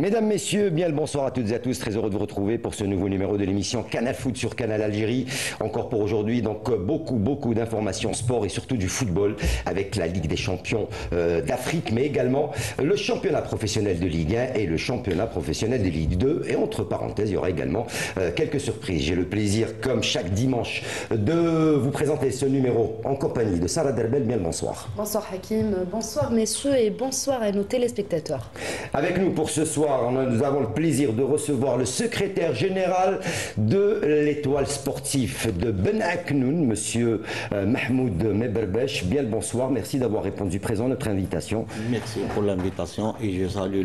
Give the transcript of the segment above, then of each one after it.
Mesdames, Messieurs, bien le bonsoir à toutes et à tous. Très heureux de vous retrouver pour ce nouveau numéro de l'émission Canal Foot sur Canal Algérie. Encore pour aujourd'hui, donc beaucoup d'informations sport et surtout du football avec la Ligue des champions d'Afrique, mais également le championnat professionnel de Ligue 1 et le championnat professionnel de Ligue 2. Et entre parenthèses, il y aura également quelques surprises. J'ai le plaisir, comme chaque dimanche, de vous présenter ce numéro en compagnie de Sarah Derbel. Bien le bonsoir. Bonsoir Hakim, bonsoir messieurs et bonsoir à nos téléspectateurs. Avec nous pour ce soir, nous avons le plaisir de recevoir le secrétaire général de l'Étoile sportive de Ben Aknoun, monsieur Mahmoud Meberbesh. Bien le bonsoir, merci d'avoir répondu présent à notre invitation. Merci pour l'invitation et je salue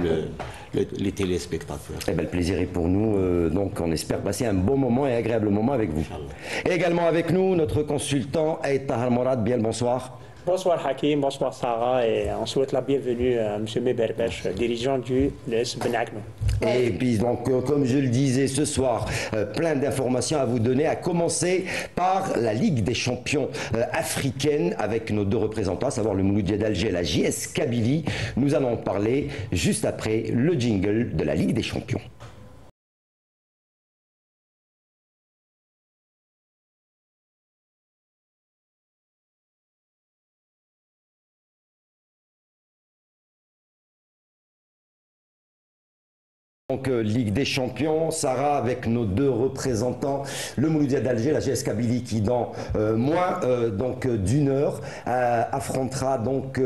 les téléspectateurs. Eh bien, le plaisir est pour nous, donc on espère passer un bon moment et agréable moment avec vous. Et également avec nous, notre consultant Aït Tahar Morad. Bien le bonsoir. Bonsoir Hakim, bonsoir Sarah et on souhaite la bienvenue à M. Meberbesh, dirigeant du l'ES Ben Aknoun. Et puis donc comme je le disais ce soir, plein d'informations à vous donner, à commencer par la Ligue des champions africaine avec nos deux représentants, à savoir le Mouloudia d'Alger et la JS Kabylie. Nous allons en parler juste après le jingle de la Ligue des champions. Donc Ligue des champions, Sarah, avec nos deux représentants, le Mouloudia d'Alger, la JS Kabylie qui dans moins d'une heure affrontera donc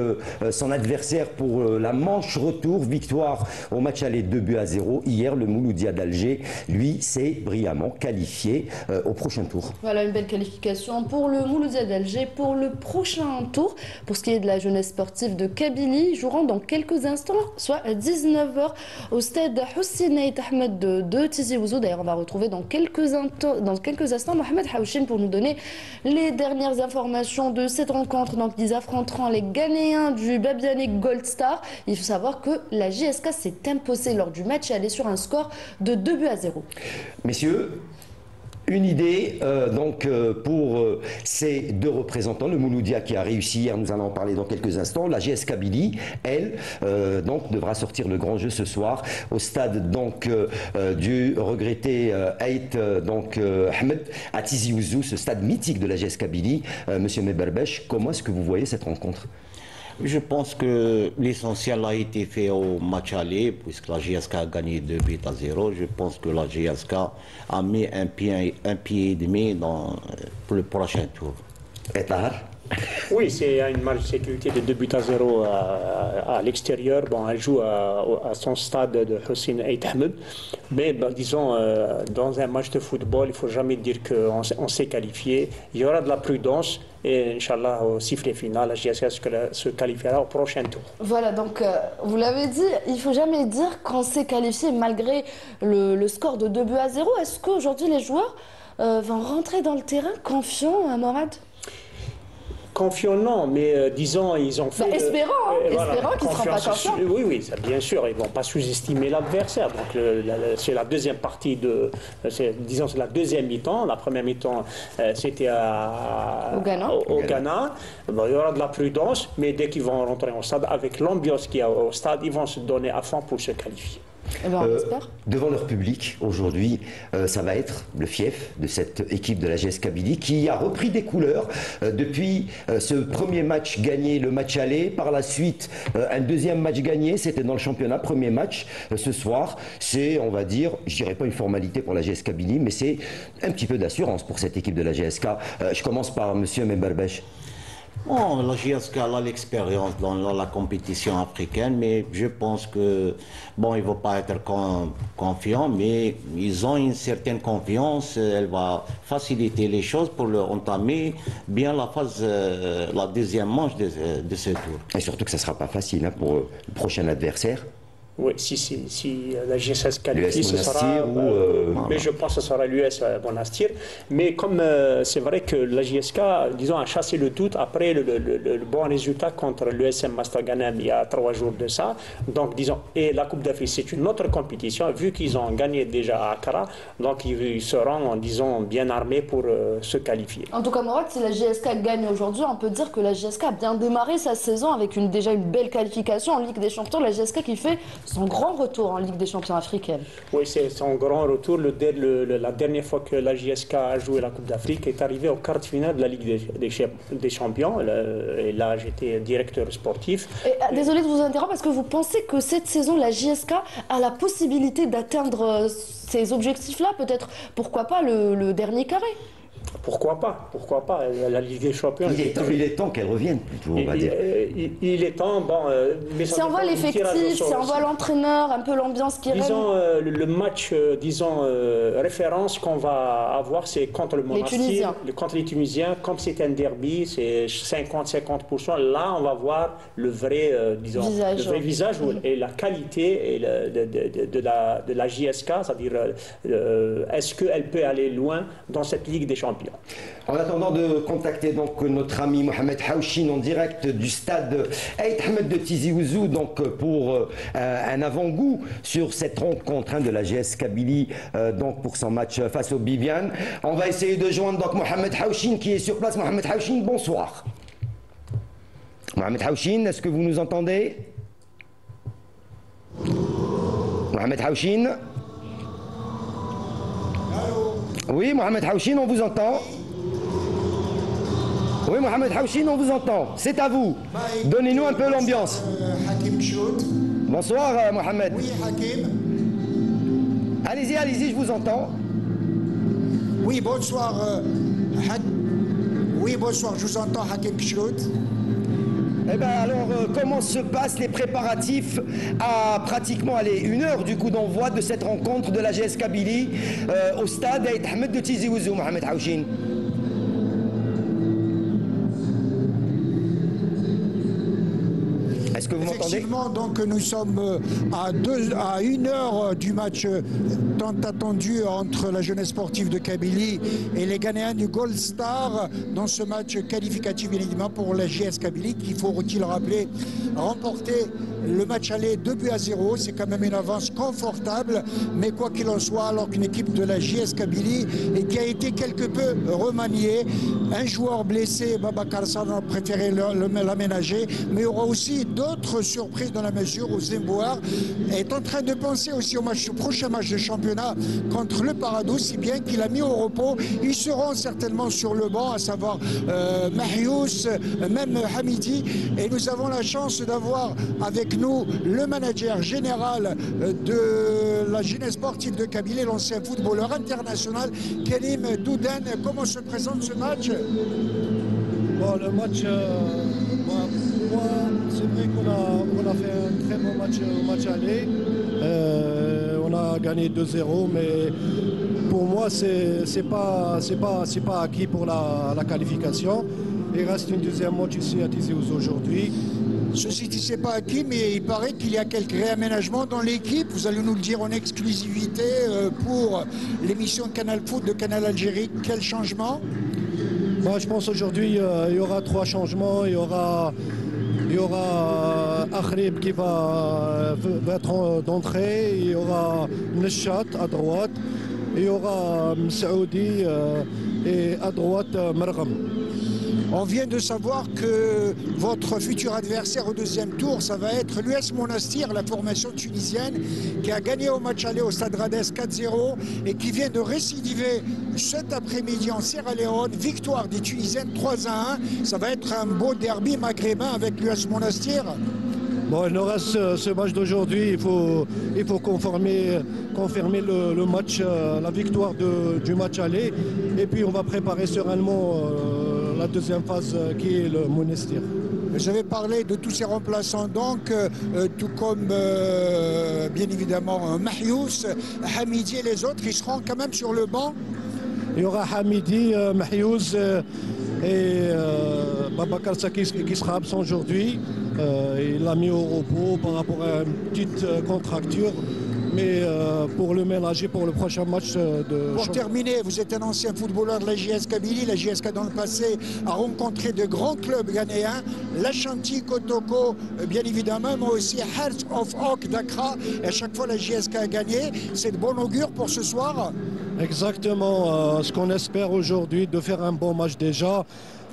son adversaire pour la manche retour, victoire au match aller 2-0. Hier, le Mouloudia d'Alger, lui, s'est brillamment qualifié au prochain tour. Voilà une belle qualification pour le Mouloudia d'Alger pour le prochain tour. Pour ce qui est de la jeunesse sportive de Kabylie, joueront dans quelques instants, soit à 19h au stade Hussein Ahmed de Tizi Ouzou. D'ailleurs, on va retrouver dans quelques instants Mohamed Haouchine pour nous donner les dernières informations de cette rencontre. Donc, ils affronteront les Ghanéens du Babianic Gold Star. Il faut savoir que la JSK s'est imposée lors du match et elle est sur un score de 2-0. Messieurs, une idée pour ces deux représentants, le Mouloudia qui a réussi hier, nous allons en parler dans quelques instants, la JS Kabylie, elle, devra sortir le grand jeu ce soir au stade du regretté Aït Ahmed à Tizi Ouzou, ce stade mythique de la JS Kabylie. Monsieur Meberbesh, comment est-ce que vous voyez cette rencontre ? Je pense que l'essentiel a été fait au match aller, puisque la GSK a gagné 2-0. Je pense que la GSK a mis un pied et demi pour le prochain tour. Et Tahar ? Oui, c'est une marge de sécurité de 2-0 à l'extérieur. Bon, elle joue à son stade de Hussein Ahmed. Mais disons, dans un match de football, il ne faut jamais dire qu'on s'est qualifié. Il y aura de la prudence. Et Inch'Allah, au sifflet final, la JSK se qualifiera au prochain tour. Voilà, donc vous l'avez dit, il ne faut jamais dire qu'on s'est qualifié malgré le score de 2-0. Est-ce qu'aujourd'hui les joueurs vont rentrer dans le terrain confiants, Morad ? Confiants, non, mais disons, ils ont fait... espérant qu'ils ne seront pas confiants. Oui, ça, bien sûr, ils ne vont pas sous-estimer l'adversaire. Donc, c'est la deuxième partie disons, c'est la deuxième mi-temps. La première mi-temps, c'était au Ghana. Bon, il y aura de la prudence, mais dès qu'ils vont rentrer au stade, avec l'ambiance qu'il y a au stade, ils vont se donner à fond pour se qualifier. Devant leur public, aujourd'hui, ça va être le fief de cette équipe de la JS Kabylie qui a repris des couleurs depuis ce premier match gagné, le match aller. Par la suite, un deuxième match gagné, c'était dans le championnat, premier match ce soir. C'est, on va dire, je dirais pas une formalité pour la JS Kabylie, mais c'est un petit peu d'assurance pour cette équipe de la GSK. Je commence par monsieur Meberbesh. Bon, la JSK a l'expérience dans la compétition africaine, mais je pense que, bon, ils ne vont pas être confiants, mais ils ont une certaine confiance. Elle va faciliter les choses pour leur entamer bien la deuxième manche de ce tour. Et surtout que ça ne sera pas facile pour le prochain adversaire. Oui, si la GSS qualifie, ce sera... mais je pense que ce sera l'US Monastir. Mais comme c'est vrai que la JSK, disons, a chassé le doute après le bon résultat contre l'USM Master Ghanem il y a 3 jours de ça. Donc, disons, et la Coupe d'Afrique, c'est une autre compétition. Vu qu'ils ont gagné déjà à Accra, donc ils seront, disons, bien armés pour se qualifier. En tout cas, Morad, si la JSK gagne aujourd'hui, on peut dire que la JSK a bien démarré sa saison avec déjà une belle qualification en Ligue des Champions. La JSK qui fait son grand retour en Ligue des Champions africaine. Oui, c'est son grand retour. La dernière fois que la JSK a joué la Coupe d'Afrique est arrivé au quart de finale de la Ligue des Champions. Et là, j'étais directeur sportif. Désolé de vous interrompre, parce que vous pensez que cette saison, la JSK a la possibilité d'atteindre ces objectifs-là, peut-être, pourquoi pas, le dernier carré? Pourquoi pas? Pourquoi pas? La Ligue des Champions. Il est temps qu'elle revienne, plutôt, on va dire. Il est temps, bon. Mais si on voit l'effectif, si on voit l'entraîneur, un peu l'ambiance qui règne. Disons, le match, référence qu'on va avoir, c'est contre le Monastir, contre les Tunisiens. Comme c'est un derby, c'est 50-50%. Là, on va voir le vrai, visage et la qualité de la JSK, c'est-à-dire est-ce qu'elle peut aller loin dans cette Ligue des Champions. En attendant de contacter donc notre ami Mohamed Haouchine en direct du stade Aït Ahmed de Tizi Ouzou, donc pour un avant-goût sur cette rencontre de la GS Kabylie, donc pour son match face au Bibiane. On va essayer de joindre donc Mohamed Haouchine qui est sur place. Mohamed Haouchine, bonsoir. Mohamed Haouchine, est-ce que vous nous entendez? Mohamed Haouchine? Oui, Mohamed Haouchine, on vous entend. Oui, Mohamed Haouchine, on vous entend. C'est à vous. Donnez-nous un peu l'ambiance. Bonsoir, Mohamed. Oui, Hakim. Allez-y, allez-y, je vous entends. Oui, bonsoir. Oui, bonsoir, je vous entends, Hakim Kchout. Eh bien alors, comment se passent les préparatifs à pratiquement 1 heure du coup d'envoi de cette rencontre de la GS Kabylie au stade Aït Ahmed de Tizi Ouzou, Mohamed Haouchine? Est-ce que vous m'entendez? Effectivement, donc nous sommes à 1 heure du match tant attendu entre la jeunesse sportive de Kabylie et les Ghanéens du Gold Star dans ce match qualificatif bien évidemment pour la JS Kabylie qui, faut-il rappeler, remporter le match aller 2-0. C'est quand même une avance confortable, mais quoi qu'il en soit, alors qu'une équipe de la JS Kabylie et qui a été quelque peu remaniée, un joueur blessé, Babacar Sarr a préféré l'aménager, mais il y aura aussi d'autres surprises dans la mesure où Zembouar est en train de penser aussi au prochain match de championnat contre le Paradou, si bien qu'il a mis au repos. Ils seront certainement sur le banc, à savoir Mahious, même Hamidi, et nous avons la chance d'avoir avec nous le manager général de la jeunesse sportive de Kabylie, l'ancien footballeur international Kerim Douden. Comment se présente ce match? Bon, le match, pour moi, c'est vrai qu'on a fait un très bon match au match aller. On a gagné 2-0, mais pour moi, c'est pas acquis pour la qualification. Il reste une deuxième match ici à Tizi Ouzou aujourd'hui. Ceci dit, c'est pas acquis, mais il paraît qu'il y a quelques réaménagements dans l'équipe. Vous allez nous le dire en exclusivité pour l'émission Canal Foot de Canal Algérie. Quel changement? Moi, je pense aujourd'hui il y aura 3 changements. Il y aura Akhrib qui va être d'entrée. Il y aura Neshat à droite. Il y aura Msaoudi et à droite Margham. On vient de savoir que votre futur adversaire au deuxième tour, ça va être l'US Monastir, la formation tunisienne, qui a gagné au match aller au Stade Rades 4-0 et qui vient de récidiver cet après-midi en Sierra Leone. Victoire des Tunisiennes 3-1. Ça va être un beau derby maghrébin avec l'US Monastir. Bon, il nous reste ce match d'aujourd'hui. Il faut confirmer le match, la victoire du match aller. Et puis on va préparer sereinement la deuxième phase qui est le Monastir. Vous avez parlé de tous ces remplaçants, donc, tout comme bien évidemment Mahious, Hamidi et les autres, ils seront quand même sur le banc. Il y aura Hamidi, Mahious et Babacar Saki qui sera absent aujourd'hui. Il l'a mis au repos par rapport à une petite contracture. Mais pour le ménager pour le prochain match de... Pour terminer, vous êtes un ancien footballeur de la JS Kabylie. La JSK dans le passé a rencontré de grands clubs ghanéens. L'Ashanti, Kotoko, bien évidemment, mais aussi Hearts of Oak d'Accra. Et à chaque fois, la JSK a gagné. C'est de bon augure pour ce soir. Exactement. Ce qu'on espère aujourd'hui, de faire un bon match déjà.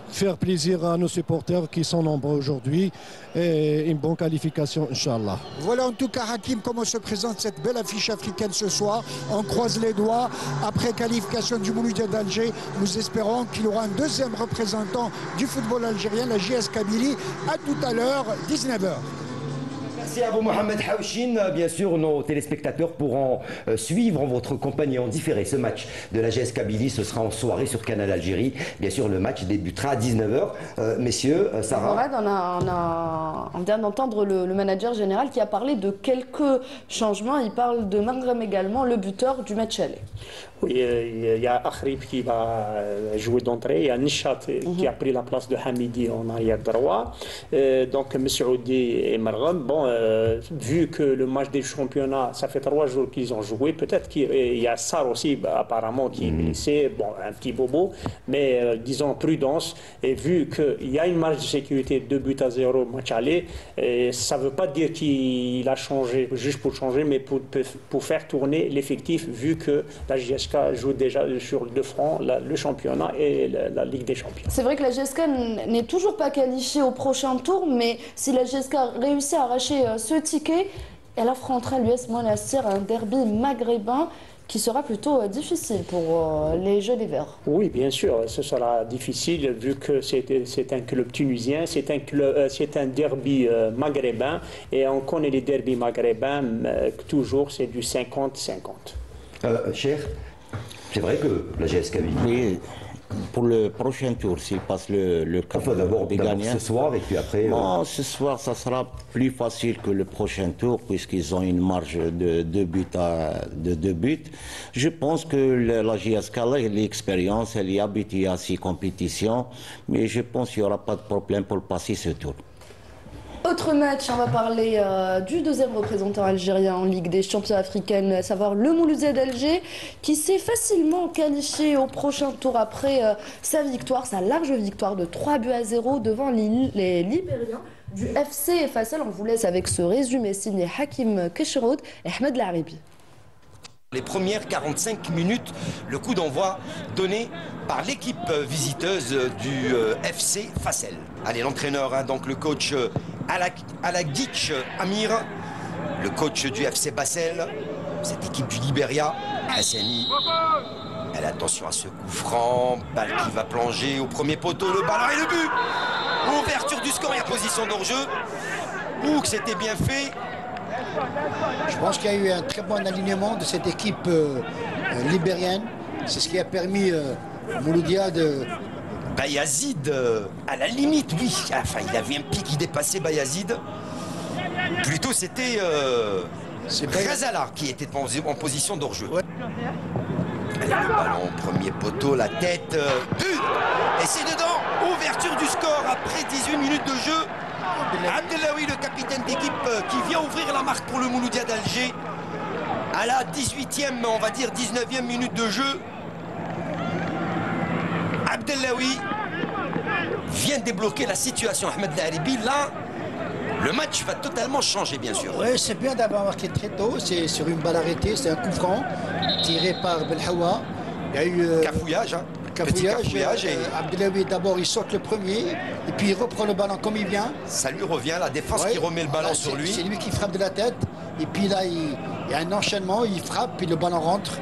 faire plaisir à nos supporters qui sont nombreux aujourd'hui et une bonne qualification, Inch'Allah. Voilà en tout cas, Hakim, comment se présente cette belle affiche africaine ce soir. On croise les doigts. Après qualification du Mouloudia d'Alger, nous espérons qu'il y aura un deuxième représentant du football algérien, la JS Kabylie. À tout à l'heure, 19h. Merci à vous, Mohamed Haouchine. Bien sûr, nos téléspectateurs pourront suivre en votre compagnie en différé ce match de la JS Kabylie. Ce sera en soirée sur Canal Algérie. Bien sûr, le match débutera à 19h. Messieurs, Sarah. Morad, on vient d'entendre le manager général qui a parlé de quelques changements. Il parle de Margrem également, le buteur du match aller. Oui, il y a Akhrib qui va jouer d'entrée, il y a Nishat qui a pris la place de Hamidi en arrière droit, donc Messoudi et Margham. Bon, vu que le match des championnats, ça fait 3 jours qu'ils ont joué, peut-être qu'il y a Sarr aussi apparemment qui est blessé, bon, un petit bobo, mais disons prudence, et vu qu'il y a une marge de sécurité 2-0 match aller, ça ne veut pas dire qu'il a changé juste pour changer, mais pour faire tourner l'effectif, vu que la GSK joue déjà sur 2 fronts, le championnat et la Ligue des Champions. C'est vrai que la GSK n'est toujours pas qualifiée au prochain tour, mais si la GSK réussit à arracher ce ticket, elle affrontera l'US Monastir, un derby maghrébin qui sera plutôt difficile pour les Jeux d'hiver. Oui, bien sûr, ce sera difficile vu que c'est un club tunisien, c'est un derby maghrébin et on connaît les derbys maghrébins, toujours c'est du 50-50. Cher, c'est vrai que la GS Kabylie. Oui, pour le prochain tour, s'il passe le cap d'abord des gagnants. Ce soir et puis après. Non, ce soir, ça sera plus facile que le prochain tour puisqu'ils ont une marge de 2 buts. Je pense que la GSK, l'expérience, elle est habituée à ces compétitions, mais je pense qu'il n'y aura pas de problème pour passer ce tour. Autre match, on va parler du deuxième représentant algérien en Ligue des Champions africaines, à savoir le Mouloudia d'Alger, qui s'est facilement qualifié au prochain tour après sa large victoire de 3-0 devant les Libériens du FC Fassel. On vous laisse avec ce résumé signé Hakim Kesheroud et Ahmed Laribi. Les premières 45 minutes, le coup d'envoi donné par l'équipe visiteuse du FC Fassel. Allez, l'entraîneur, donc le coach Alagic Amir, le coach du FC Bassel, cette équipe du Libéria, Hassani. Elle a attention à ce coup franc, balle qui va plonger au premier poteau, le ballon et le but. Ouverture du score et position d'hors-jeu. Ouh, que c'était bien fait. Je pense qu'il y a eu un très bon alignement de cette équipe libérienne. C'est ce qui a permis au Mouloudia de... Bayazid, à la limite, oui. Enfin, il avait un pied qui dépassait Bayazid. Plutôt, c'était Khazala qui était en position d'hors-jeu. Ouais. Le ballon, premier poteau, la tête, but. Et c'est dedans. Ouverture du score après 18 minutes de jeu. Abdellaoui, le capitaine d'équipe, qui vient ouvrir la marque pour le Mouloudia d'Alger. À la 18e, on va dire 19e minute de jeu. Abdellaoui vient débloquer la situation. Ahmed Laribi, là, le match va totalement changer, bien sûr. Oui, c'est bien d'avoir marqué très tôt. C'est sur une balle arrêtée, c'est un coup franc tiré par Belhawa. Il y a eu cafouillage, hein. Petit cafouillage. Abdellaoui, d'abord, il saute le premier, et puis il reprend le ballon comme il vient. Ça lui revient, la défense qui remet le ballon sur lui. C'est lui qui frappe de la tête, et puis là, il y a un enchaînement, il frappe, puis le ballon rentre.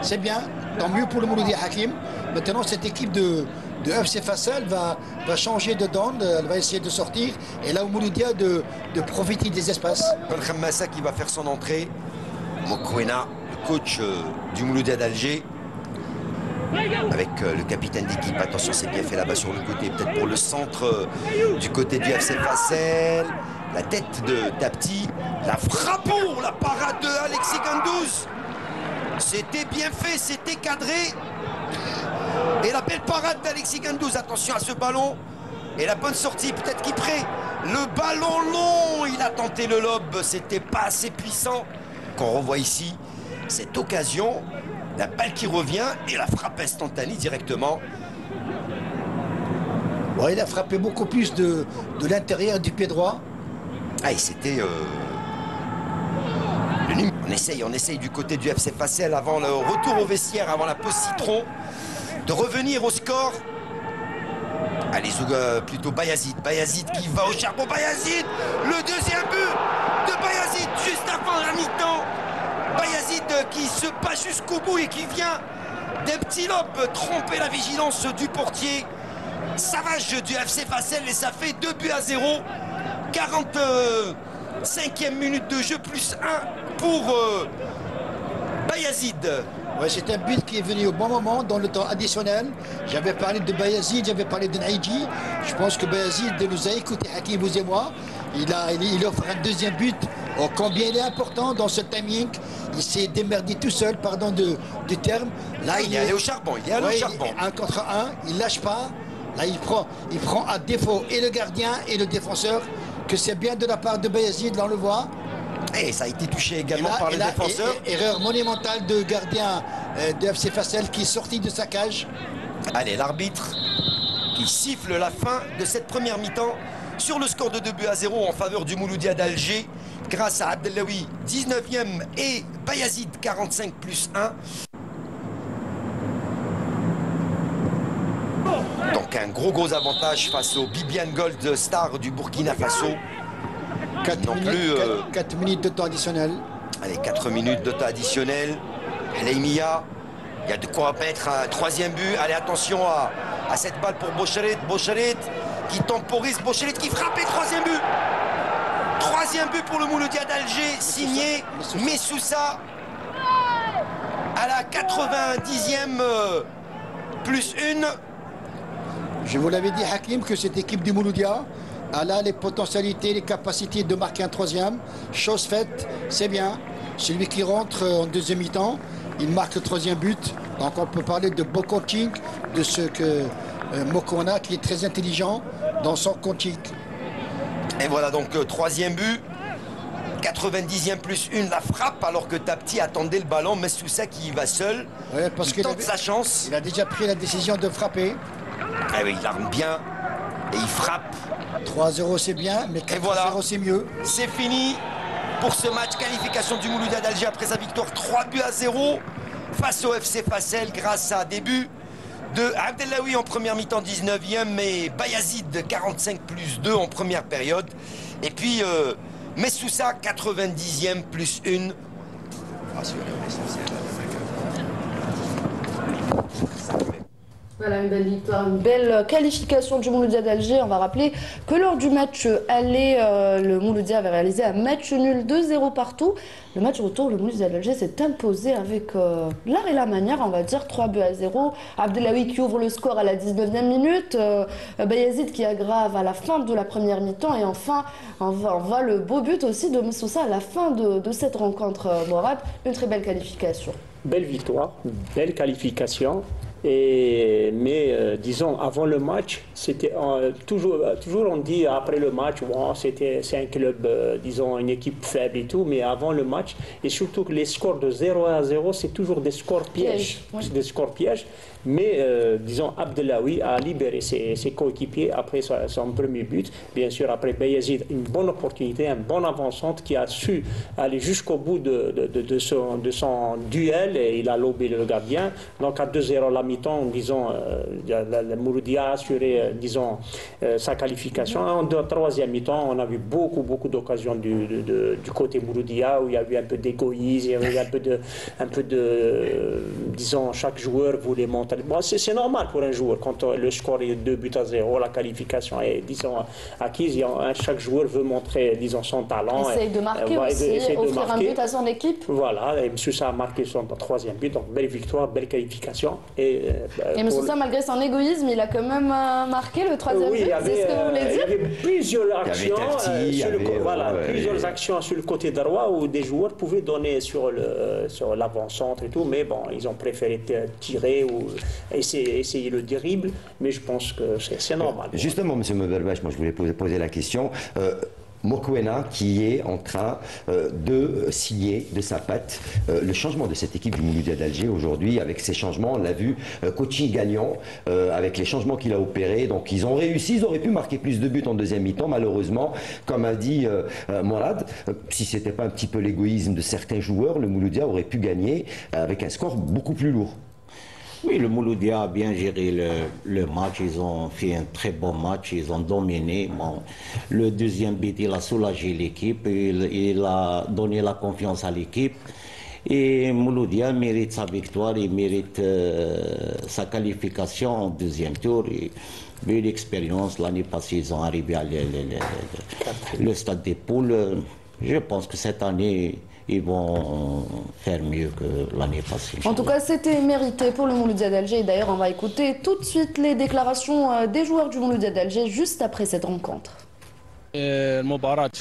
C'est bien, tant mieux pour le Mouloudia Hakim. Maintenant, cette équipe de FC Fassel va changer de donne, elle va essayer de sortir, et là, au Mouloudia, de profiter des espaces. Ben Khammassa qui va faire son entrée. Mokwena, le coach du Mouloudia d'Alger. Avec le capitaine d'équipe, attention, c'est bien fait là-bas sur le côté, peut-être pour le centre du côté du FC Fassel. La tête de Tapti, la frappe pour la parade de Alexis Gandouz. C'était bien fait, c'était cadré. Et la belle parade d'Alexis Gandouz, attention à ce ballon. Et la bonne sortie, peut-être qui prêt. Le ballon long, il a tenté le lob, c'était pas assez puissant. Qu'on revoit ici cette occasion. La balle qui revient et la frappe instantanée directement. Ouais, il a frappé beaucoup plus de l'intérieur du pied droit. Ah, et c'était... On essaye du côté du FC Fassel avant le retour au vestiaire, avant la pause citron, de revenir au score. Allez, plutôt Bayazid. Bayazid qui va au charbon. Bayazid, le deuxième but de Bayazid juste avant la mi-temps. Bayazid qui se bat jusqu'au bout et qui vient d'un petit lob tromper la vigilance du portier. Savage du FC Fassel et ça fait 2-0. 45e minute de jeu plus 1 pour Bayazid. Ouais, c'est un but qui est venu au bon moment dans le temps additionnel. J'avais parlé de Bayazid, j'avais parlé de Naïdji. Je pense que Bayazid nous a écouté, Hakim, vous et moi. Il offre un deuxième but. Oh, combien il est important dans ce timing. Il s'est démerdé tout seul, pardon du terme. Là, il est allé au charbon. Il est allé au charbon. 1 contre 1, il lâche pas. Là, il prend à défaut et le gardien et le défenseur, que c'est bien de la part de Bayazid, là on le voit. Et ça a été touché également par le défenseur. Erreur monumentale de gardien de FC Fassel qui est sorti de sa cage. Allez, l'arbitre qui siffle la fin de cette première mi-temps sur le score de 2-0 en faveur du Mouloudia d'Alger grâce à Abdellaoui 19e et Bayazid 45 plus 1. Donc un gros avantage face au Bibiane Gold Star du Burkina Faso. 4 minutes de temps additionnel. Allez, 4 minutes de temps additionnel. Haleimia, il y a de quoi mettre un troisième but. Allez, attention à cette balle pour Boucherit. Boucherit qui temporise, Boucherit qui frappe et troisième but. Troisième but pour le Mouloudia d'Alger, signé Messoussa à la 90e plus 1. Je vous l'avais dit, Hakim, que cette équipe du Mouloudia a les potentialités, les capacités de marquer un troisième. Chose faite, c'est bien. Celui qui rentre en deuxième mi-temps, il marque le troisième but. Donc on peut parler de beau coaching, de ce que Mokona, qui est très intelligent dans son coaching. Et voilà donc troisième but. 90e plus 1, la frappe alors que Tapti attendait le ballon. Messoussa qui y va seul. Ouais, parce il tente sa chance. Il a déjà pris la décision de frapper. Ah oui, il arme bien et il frappe. 3-0 c'est bien, mais 4-0 voilà, c'est mieux. C'est fini pour ce match qualification du Mouloudia d'Alger après sa victoire 3-0 face au FC Fassel grâce à des buts de Abdellaoui en première mi-temps 19e et Bayazid 45 plus 2 en première période. Et puis Messoussa 90e plus 1. Voilà, une belle victoire, une belle qualification du Mouloudia d'Alger. On va rappeler que lors du match aller, le Mouloudia avait réalisé un match nul 2-0 partout. Le match retour, le Mouloudia d'Alger s'est imposé avec l'art et la manière, on va dire, 3-0. Abdellaoui qui ouvre le score à la 19e minute. Bayazid qui aggrave à la fin de la première mi-temps. Et enfin, on voit le beau but aussi de Messoussa à la fin de cette rencontre, Morad. Une très belle qualification. Belle victoire, belle qualification. Disons, avant le match, c'était toujours on dit après le match, wow, c'est un club, disons, une équipe faible et tout, mais avant le match, et surtout que les scores de 0-0, c'est toujours des scores pièges. C'est des scores pièges. Mais, disons, Abdellaoui a libéré ses coéquipiers après son premier but. Bien sûr, après Bayazid, une bonne opportunité, un bon avancante qui a su aller jusqu'au bout de son duel et il a lobé le gardien. Donc, à 2-0 la mi-temps, disons, le Mouloudia a assuré, disons, sa qualification. En troisième mi-temps, on a vu beaucoup d'occasions du côté Mouloudia où il y a eu un peu d'égoïsme, il y avait un peu de, disons, chaque joueur voulait monter. Bon, c'est normal pour un joueur quand le score est 2-0, la qualification est, disons, acquise. Chaque joueur veut montrer, disons, son talent. Essaye de marquer aussi, offrir un but à son équipe. Voilà, et Messoussa a marqué son troisième but, donc belle victoire, belle qualification. Et Messoussa, malgré son égoïsme, il a quand même marqué le troisième but, c'est ce que vous voulez dire? Il y avait plusieurs actions sur le côté droit où des joueurs pouvaient donner sur l'avant-centre et tout, mais bon, ils ont préféré tirer ou essayer le dribble, mais je pense que c'est normal. Justement, M. Meberbache, moi je voulais poser la question. Mokoena qui est en train de signer de sa patte le changement de cette équipe du Mouloudia d'Alger aujourd'hui. Avec ces changements, on l'a vu, coaching gagnant avec les changements qu'il a opérés. Donc ils ont réussi, ils auraient pu marquer plus de buts en deuxième mi-temps. Malheureusement, comme a dit Morad, si c'était pas un petit peu l'égoïsme de certains joueurs, le Mouloudia aurait pu gagner avec un score beaucoup plus lourd. Oui, le Mouloudia a bien géré le match. Ils ont fait un très bon match. Ils ont dominé. Bon, le deuxième but, il a soulagé l'équipe. Il a donné la confiance à l'équipe. Et Mouloudia mérite sa victoire. Il mérite sa qualification au deuxième tour. Et, vu l'expérience, l'année passée, ils ont arrivé à le stade des poules. Je pense que cette année, ils vont faire mieux que l'année passée. En tout cas, c'était mérité pour le Mouloudia d'Alger. D'ailleurs, on va écouter tout de suite les déclarations des joueurs du Mouloudia d'Alger juste après cette rencontre. المباراة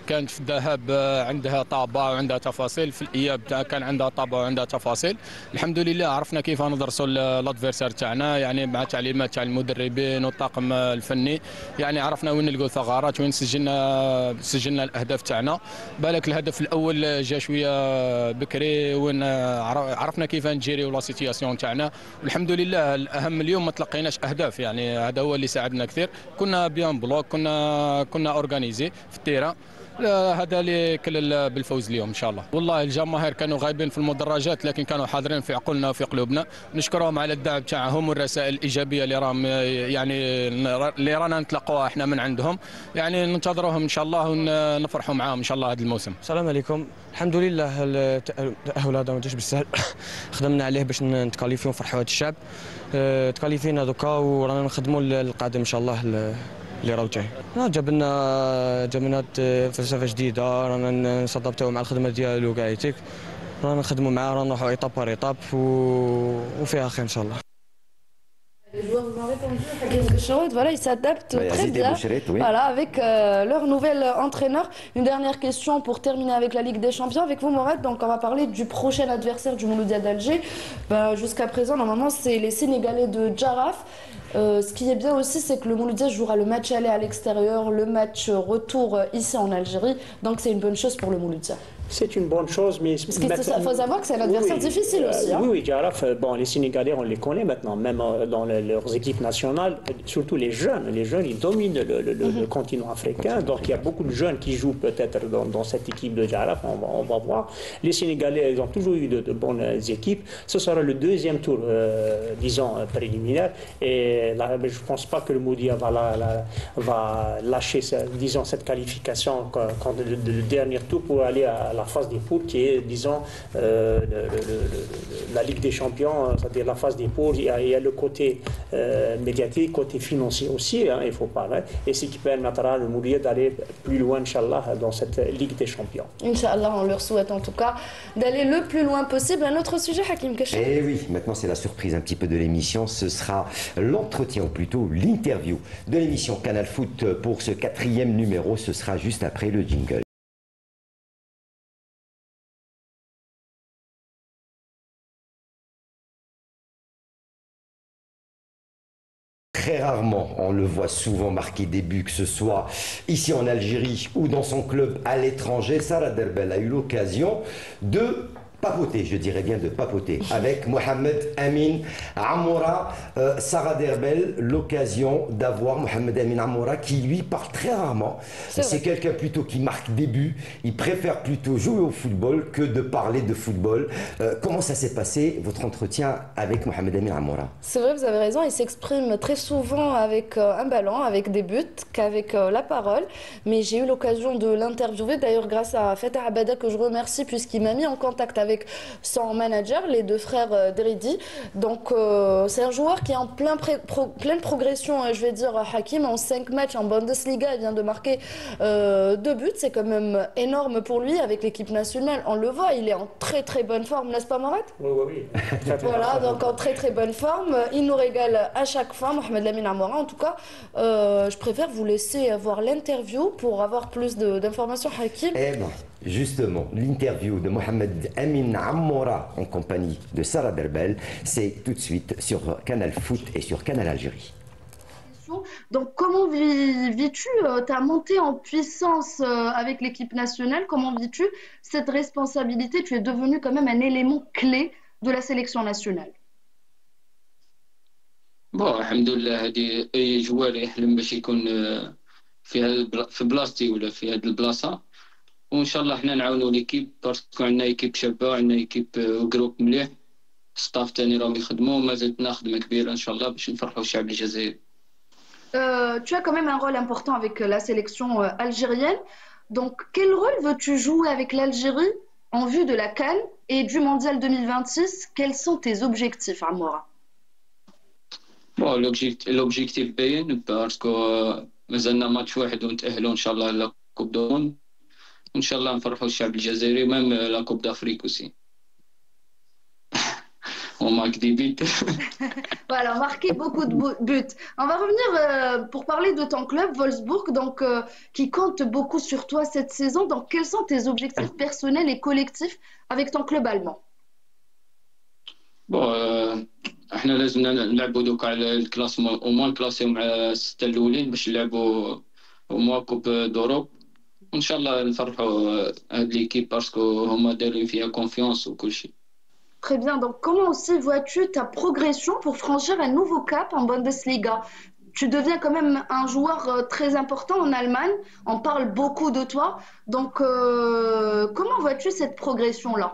كانت في الذهاب عندها طابع وعندها تفاصيل، في الإياب كان عندها طابع وعندها تفاصيل. الحمد لله عرفنا كيف ندرسوا الادفيرسير تاعنا، يعني مع تعليمات تاع المدربين والطاقم الفني، يعني عرفنا وين نلقوا الثغرات، وين سجلنا الأهداف تاعنا. بالك الهدف الأول جا شوية بكري، وين عرفنا كيف نجيريو لا سيتياسيون تاعنا، والحمد لله. الأهم اليوم ما تلقيناش أهداف، يعني هذا هو اللي ساعدنا كثير. كنا بيان بلوك، كنا اورغانيزي في التيران. هذا اللي كلل بالفوز اليوم ان شاء الله. والله الجماهير كانوا غايبين في المدرجات، لكن كانوا حاضرين في عقولنا وفي قلوبنا. نشكرهم على الدعم تاعهم والرسائل الايجابيه اللي راهم يعني اللي رانا نتلقوها احنا من عندهم، يعني ننتظروهم ان شاء الله ونفرحوا معاهم ان شاء الله هذا الموسم. السلام عليكم. الحمد لله التاهل هذا ما جاش بالسهل. خدمنا عليه باش نتكاليفيو ونفرحوا هذا الشعب. تكاليفينا دوكا ورانا نخدموا القادم ان شاء الله اللي راهو جاي. جاب لنا فلسفه جديده، رانا نصدبتو مع الخدمه ديالو كاع يتيك، رانا نخدموا معاه، رانا نروحوا ايطاب بار ايطاب وفيها خير ان شاء الله. Les joueurs vous ont répondu, Hakim Boucheret, voilà, ils s'adaptent très bien voilà, avec leur nouvel entraîneur. Une dernière question pour terminer avec la Ligue des Champions. Avec vous, Morad, donc on va parler du prochain adversaire du Mouloudia d'Alger. Jusqu'à présent, normalement, c'est les Sénégalais de Djaraf. Ce qui est bien aussi, c'est que le Mouloudia jouera le match aller à l'extérieur, le match retour ici en Algérie. Donc c'est une bonne chose pour le Mouloudia. C'est une bonne chose, mais... Parce qu'il faut savoir que c'est un adversaire difficile aussi. Hein. Oui, Djaraf, bon, les Sénégalais, on les connaît maintenant, même dans leurs équipes nationales, surtout les jeunes, ils dominent le continent africain, donc il y a beaucoup de jeunes qui jouent peut-être dans cette équipe de Djaraf, on va voir. Les Sénégalais, ils ont toujours eu de bonnes équipes. Ce sera le deuxième tour, disons, préliminaire, et là, je ne pense pas que le Mouloudia va lâcher, disons, cette qualification quand le dernier tour pour aller à la phase des poules qui est, disons, la Ligue des Champions, c'est-à-dire la phase des poules. Il y a le côté médiatique, côté financier aussi, hein, il faut pas. Hein, et ce qui permettra le Mouloudia d'aller plus loin, Inch'Allah, dans cette Ligue des Champions. Inch'Allah, on leur souhaite en tout cas d'aller le plus loin possible. Un autre sujet, Hakim Kachel. Eh oui, maintenant c'est la surprise un petit peu de l'émission. Ce sera l'entretien, ou plutôt l'interview de l'émission Canal Foot pour ce 4e numéro. Ce sera juste après le jingle. Très rarement, on le voit souvent marquer des buts, que ce soit ici en Algérie ou dans son club à l'étranger. Sarah Derbel a eu l'occasion de papoter, je dirais bien de papoter, avec Mohamed Amin Amoura. Sarah Derbel, l'occasion d'avoir Mohamed Amin Amoura qui lui parle très rarement. C'est quelqu'un plutôt qui marque des buts. Il préfère plutôt jouer au football que de parler de football. Comment ça s'est passé, votre entretien avec Mohamed Amin Amoura? C'est vrai, vous avez raison, il s'exprime très souvent avec un ballon, avec des buts, qu'avec la parole. Mais j'ai eu l'occasion de l'interviewer, d'ailleurs grâce à Fatah Abada que je remercie puisqu'il m'a mis en contact avec son manager, les deux frères Dridi. Donc c'est un joueur qui est en pleine progression, je vais dire, Hakim, en 5 matchs en Bundesliga, il vient de marquer 2 buts, c'est quand même énorme pour lui avec l'équipe nationale. On le voit, il est en très très bonne forme, n'est-ce pas Morad? Oui. Voilà, donc en très très bonne forme, il nous régale à chaque fois, Mohamed Lamine Amoura. En tout cas, je préfère vous laisser voir l'interview pour avoir plus d'informations, Hakim. Eh ben, justement, l'interview de Mohamed Amin Amoura en compagnie de Sarah Derbel, c'est tout de suite sur Canal Foot et sur Canal Algérie. Donc comment vis-tu ta montée en puissance avec l'équipe nationale? Comment vis-tu cette responsabilité? Tu es devenu quand même un élément clé de la sélection nationale. Bon, alhamdoulilah, هذه أي joueur يحلم باش يكون في بلاصتي ولا في هذه البلاصة. وإن شاء الله حنا نعاونوا ليكيب باسكو عندنا ايكيب شابة وعندنا ايكيب جروب مليح. ستاف تاني راهم يخدموا وما زلتنا خدمة كبيرة إن شاء الله باش نفرحوا الشعب الجزائري. Tu as quand même un rôle important avec la sélection algérienne. Donc, quel rôle veux-tu jouer avec l'Algérie en vue de la CAN et du Mondial 2026? Quels sont tes objectifs, Amoura? Bon, l'objectif باين باسكو مازالنا ماتش واحد ونتأهلوا إن شاء الله لا كوب دو موند. إن شاء الله نفرحوا الشعب الجزائري même la Coupe d'Afrique aussi. On marque des buts. Voilà, marqué beaucoup de buts. On va revenir pour parler de ton club, Wolfsburg, donc, qui compte beaucoup sur toi cette saison. Donc, quels sont tes objectifs personnels et collectifs avec ton club allemand? Bon, احنا لازم نلعبوا دوكا على الكلاسمون او موان كلاسيو مع الستة الاولين باش نلعبوا او موان كوب دوروب. وان شاء الله نفرحوا هاد ليكيب باسكو هما دايرين فيها كونفيونس وكل شيء. Très bien. Donc, comment aussi vois-tu ta progression pour franchir un nouveau cap en Bundesliga? Tu deviens quand même un joueur très important en Allemagne. On parle beaucoup de toi. Donc, comment vois-tu cette progression-là?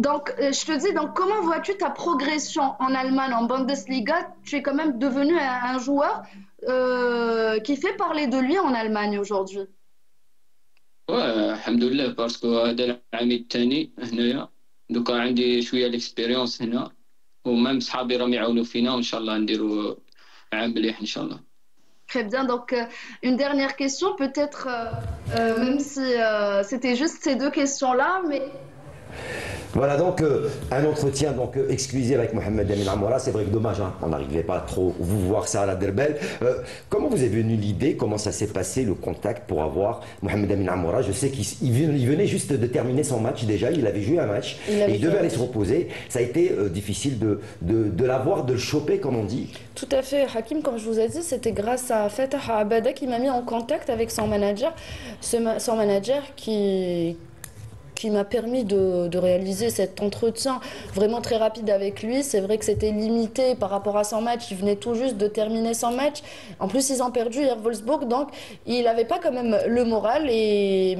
Donc, je te dis, donc, comment vois-tu ta progression en Allemagne, en Bundesliga? Tu es quand même devenu un joueur qui fait parler de lui en Allemagne aujourd'hui. Ouais, alhamdoulilah, parce que هذا العام الثاني هنايا. دوكا عندي شويه الاكسبيريونس هنا ومام صحابي راهم يعاونوا فينا وان شاء الله نديروا عام مليح ان شاء الله. Très bien, donc une dernière question peut-être, même si c'était juste ces deux questions-là, mais... Voilà donc un entretien donc exclusif avec Mohamed Amin Amoura. C'est vrai que dommage, hein, on n'arrivait pas à trop vous voir ça à la Derbel. Comment vous est venue l'idée? Comment ça s'est passé le contact pour avoir Mohamed Amin Amoura? Je sais qu'il venait juste de terminer son match déjà. Il avait joué un match et il devait aller se reposer. Ça a été difficile de l'avoir, de le choper comme on dit. Tout à fait, Hakim, comme je vous ai dit, c'était grâce à Fatah Abada qui m'a mis en contact avec son manager. Son manager qui m'a permis de réaliser cet entretien vraiment très rapide avec lui. C'est vrai que c'était limité par rapport à son match. Il venait tout juste de terminer son match. En plus, ils ont perdu hier Wolfsburg, donc il n'avait pas quand même le moral.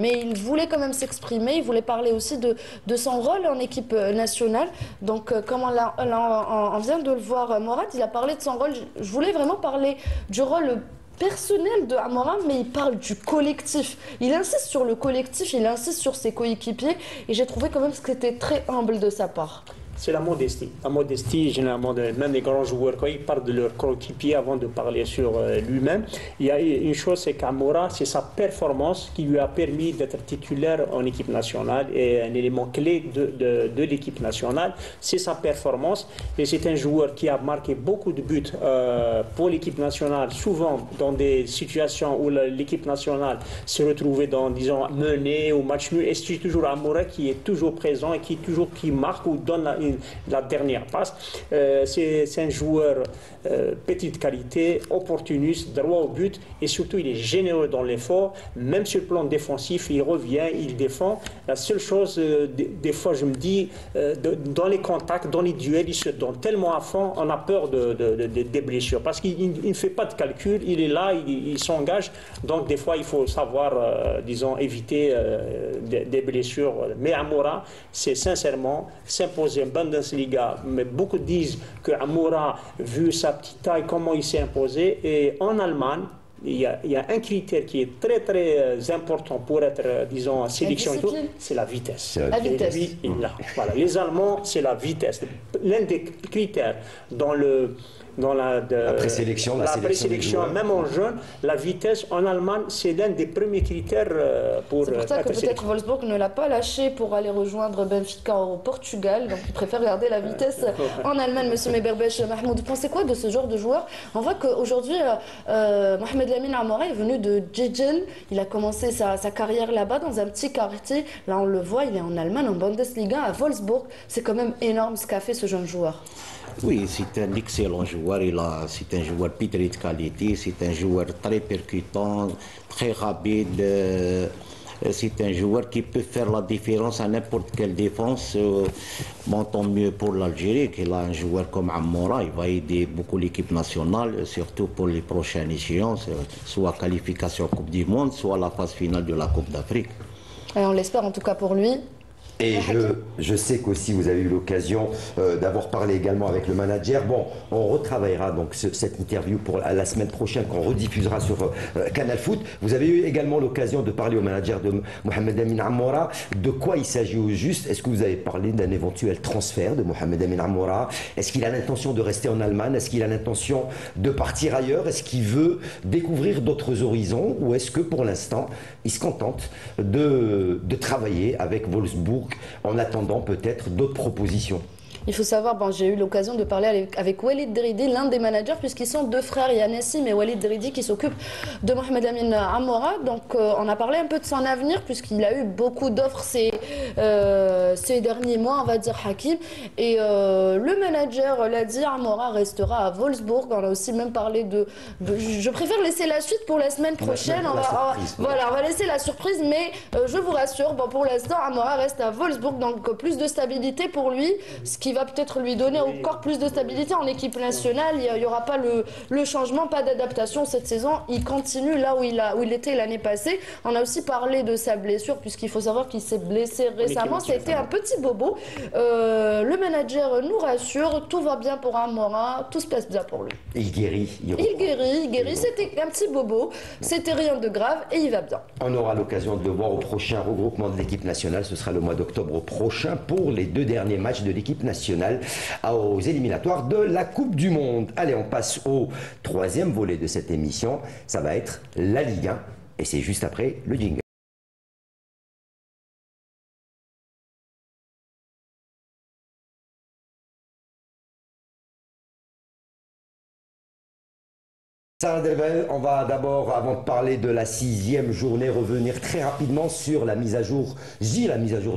Mais il voulait quand même s'exprimer. Il voulait parler aussi de son rôle en équipe nationale. Donc, comme on vient de le voir, Mourad, il a parlé de son rôle. Je voulais vraiment parler du rôle personnel de Amoura, mais il parle du collectif. Il insiste sur le collectif, il insiste sur ses coéquipiers et j'ai trouvé quand même que c'était très humble de sa part. C'est la modestie. La modestie, généralement, même les grands joueurs, quand ils parlent de leur coéquipier avant de parler sur lui-même, il y a une chose, c'est qu'Amoura, c'est sa performance qui lui a permis d'être titulaire en équipe nationale et un élément clé de l'équipe nationale, c'est sa performance. Et c'est un joueur qui a marqué beaucoup de buts pour l'équipe nationale, souvent dans des situations où l'équipe nationale se retrouvait dans, disons, menée ou match nul. Et c'est toujours Amoura qui est toujours présent et qui marque ou donne la dernière passe. C'est un joueur petite qualité, opportuniste, droit au but et surtout il est généreux dans l'effort. Même sur le plan défensif, il revient, il défend. La seule chose, des fois je me dis, dans les contacts, dans les duels, il se donne tellement à fond, on a peur des blessures parce qu'il ne fait pas de calcul, il est là, il s'engage. Donc des fois il faut savoir, disons, éviter des blessures. Mais Amoura, c'est sincèrement s'imposer Bundesliga, mais beaucoup disent que Amoura, vu sa petite taille, comment il s'est imposé. Et en Allemagne, il y a un critère qui est très très important pour être, disons, sélection et tout, c'est la vitesse. La vitesse. Et lui, voilà. Les Allemands, c'est la vitesse. L'un des critères dans la présélection, même en jeune, la vitesse en Allemagne, c'est l'un des premiers critères pour c'est pour ça que peut-être Wolfsburg ne l'a pas lâché pour aller rejoindre Benfica au Portugal, donc il préfère garder la vitesse en Allemagne. Monsieur Meberbesh, Mahmoud, vous pensez quoi de ce genre de joueur? On voit qu'aujourd'hui, Mohamed Lamine Amoura est venu de Gijel, il a commencé sa carrière là-bas dans un petit quartier, là on le voit, il est en Allemagne, en Bundesliga, à Wolfsburg, c'est quand même énorme ce qu'a fait ce jeune joueur. Oui, c'est un excellent joueur, c'est un joueur pétri de qualité, c'est un joueur très percutant, très rapide, c'est un joueur qui peut faire la différence à n'importe quelle défense. Bon, tant mieux pour l'Algérie qu'il a un joueur comme Amoura, il va aider beaucoup l'équipe nationale, surtout pour les prochaines échéances, soit qualification Coupe du Monde, soit la phase finale de la Coupe d'Afrique. On l'espère en tout cas pour lui. Et je sais qu'aussi vous avez eu l'occasion d'avoir parlé également avec le manager. Bon, on retravaillera donc cette interview pour la semaine prochaine qu'on rediffusera sur Canal Foot. Vous avez eu également l'occasion de parler au manager de Mohamed Amin Amoura. De quoi il s'agit au juste? Est-ce que vous avez parlé d'un éventuel transfert de Mohamed Amin Amoura? Est-ce qu'il a l'intention de rester en Allemagne? Est-ce qu'il a l'intention de partir ailleurs? Est-ce qu'il veut découvrir d'autres horizons? Ou est-ce que pour l'instant, il se contente de travailler avec Wolfsburg en attendant peut-être d'autres propositions? Il faut savoir, bon, j'ai eu l'occasion de parler avec Walid Dridi, l'un des managers, puisqu'ils sont deux frères, il y a Nassim et Walid Dridi qui s'occupent de Mohamed Amin Amoura. Donc on a parlé un peu de son avenir, puisqu'il a eu beaucoup d'offres ces derniers mois, on va dire, Hakim. Et le manager l'a dit, Amoura restera à Wolfsburg. On a aussi même parlé je préfère laisser la suite pour la semaine prochaine. On va laisser la surprise, mais je vous rassure, bon, pour l'instant, Amoura reste à Wolfsburg, donc plus de stabilité pour lui, ce qui va peut-être lui donner encore plus de stabilité en équipe nationale. Il n'y aura pas le changement, pas d'adaptation cette saison. Il continue là où il était l'année passée. On a aussi parlé de sa blessure, puisqu'il faut savoir qu'il s'est blessé récemment. C'était un petit bobo. Le manager nous rassure, tout va bien pour Amoura, tout se passe bien pour lui. Il guérit. Il guérit. C'était un petit bobo, c'était rien de grave et il va bien. On aura l'occasion de le voir au prochain regroupement de l'équipe nationale. Ce sera le mois d'octobre prochain pour les 2 derniers matchs de l'équipe nationale aux éliminatoires de la Coupe du Monde. Allez, on passe au 3e volet de cette émission. Ça va être la Ligue 1 et c'est juste après le jingle. Sarah Delvel, on va d'abord, avant de parler de la 6e journée, revenir très rapidement sur la mise à jour,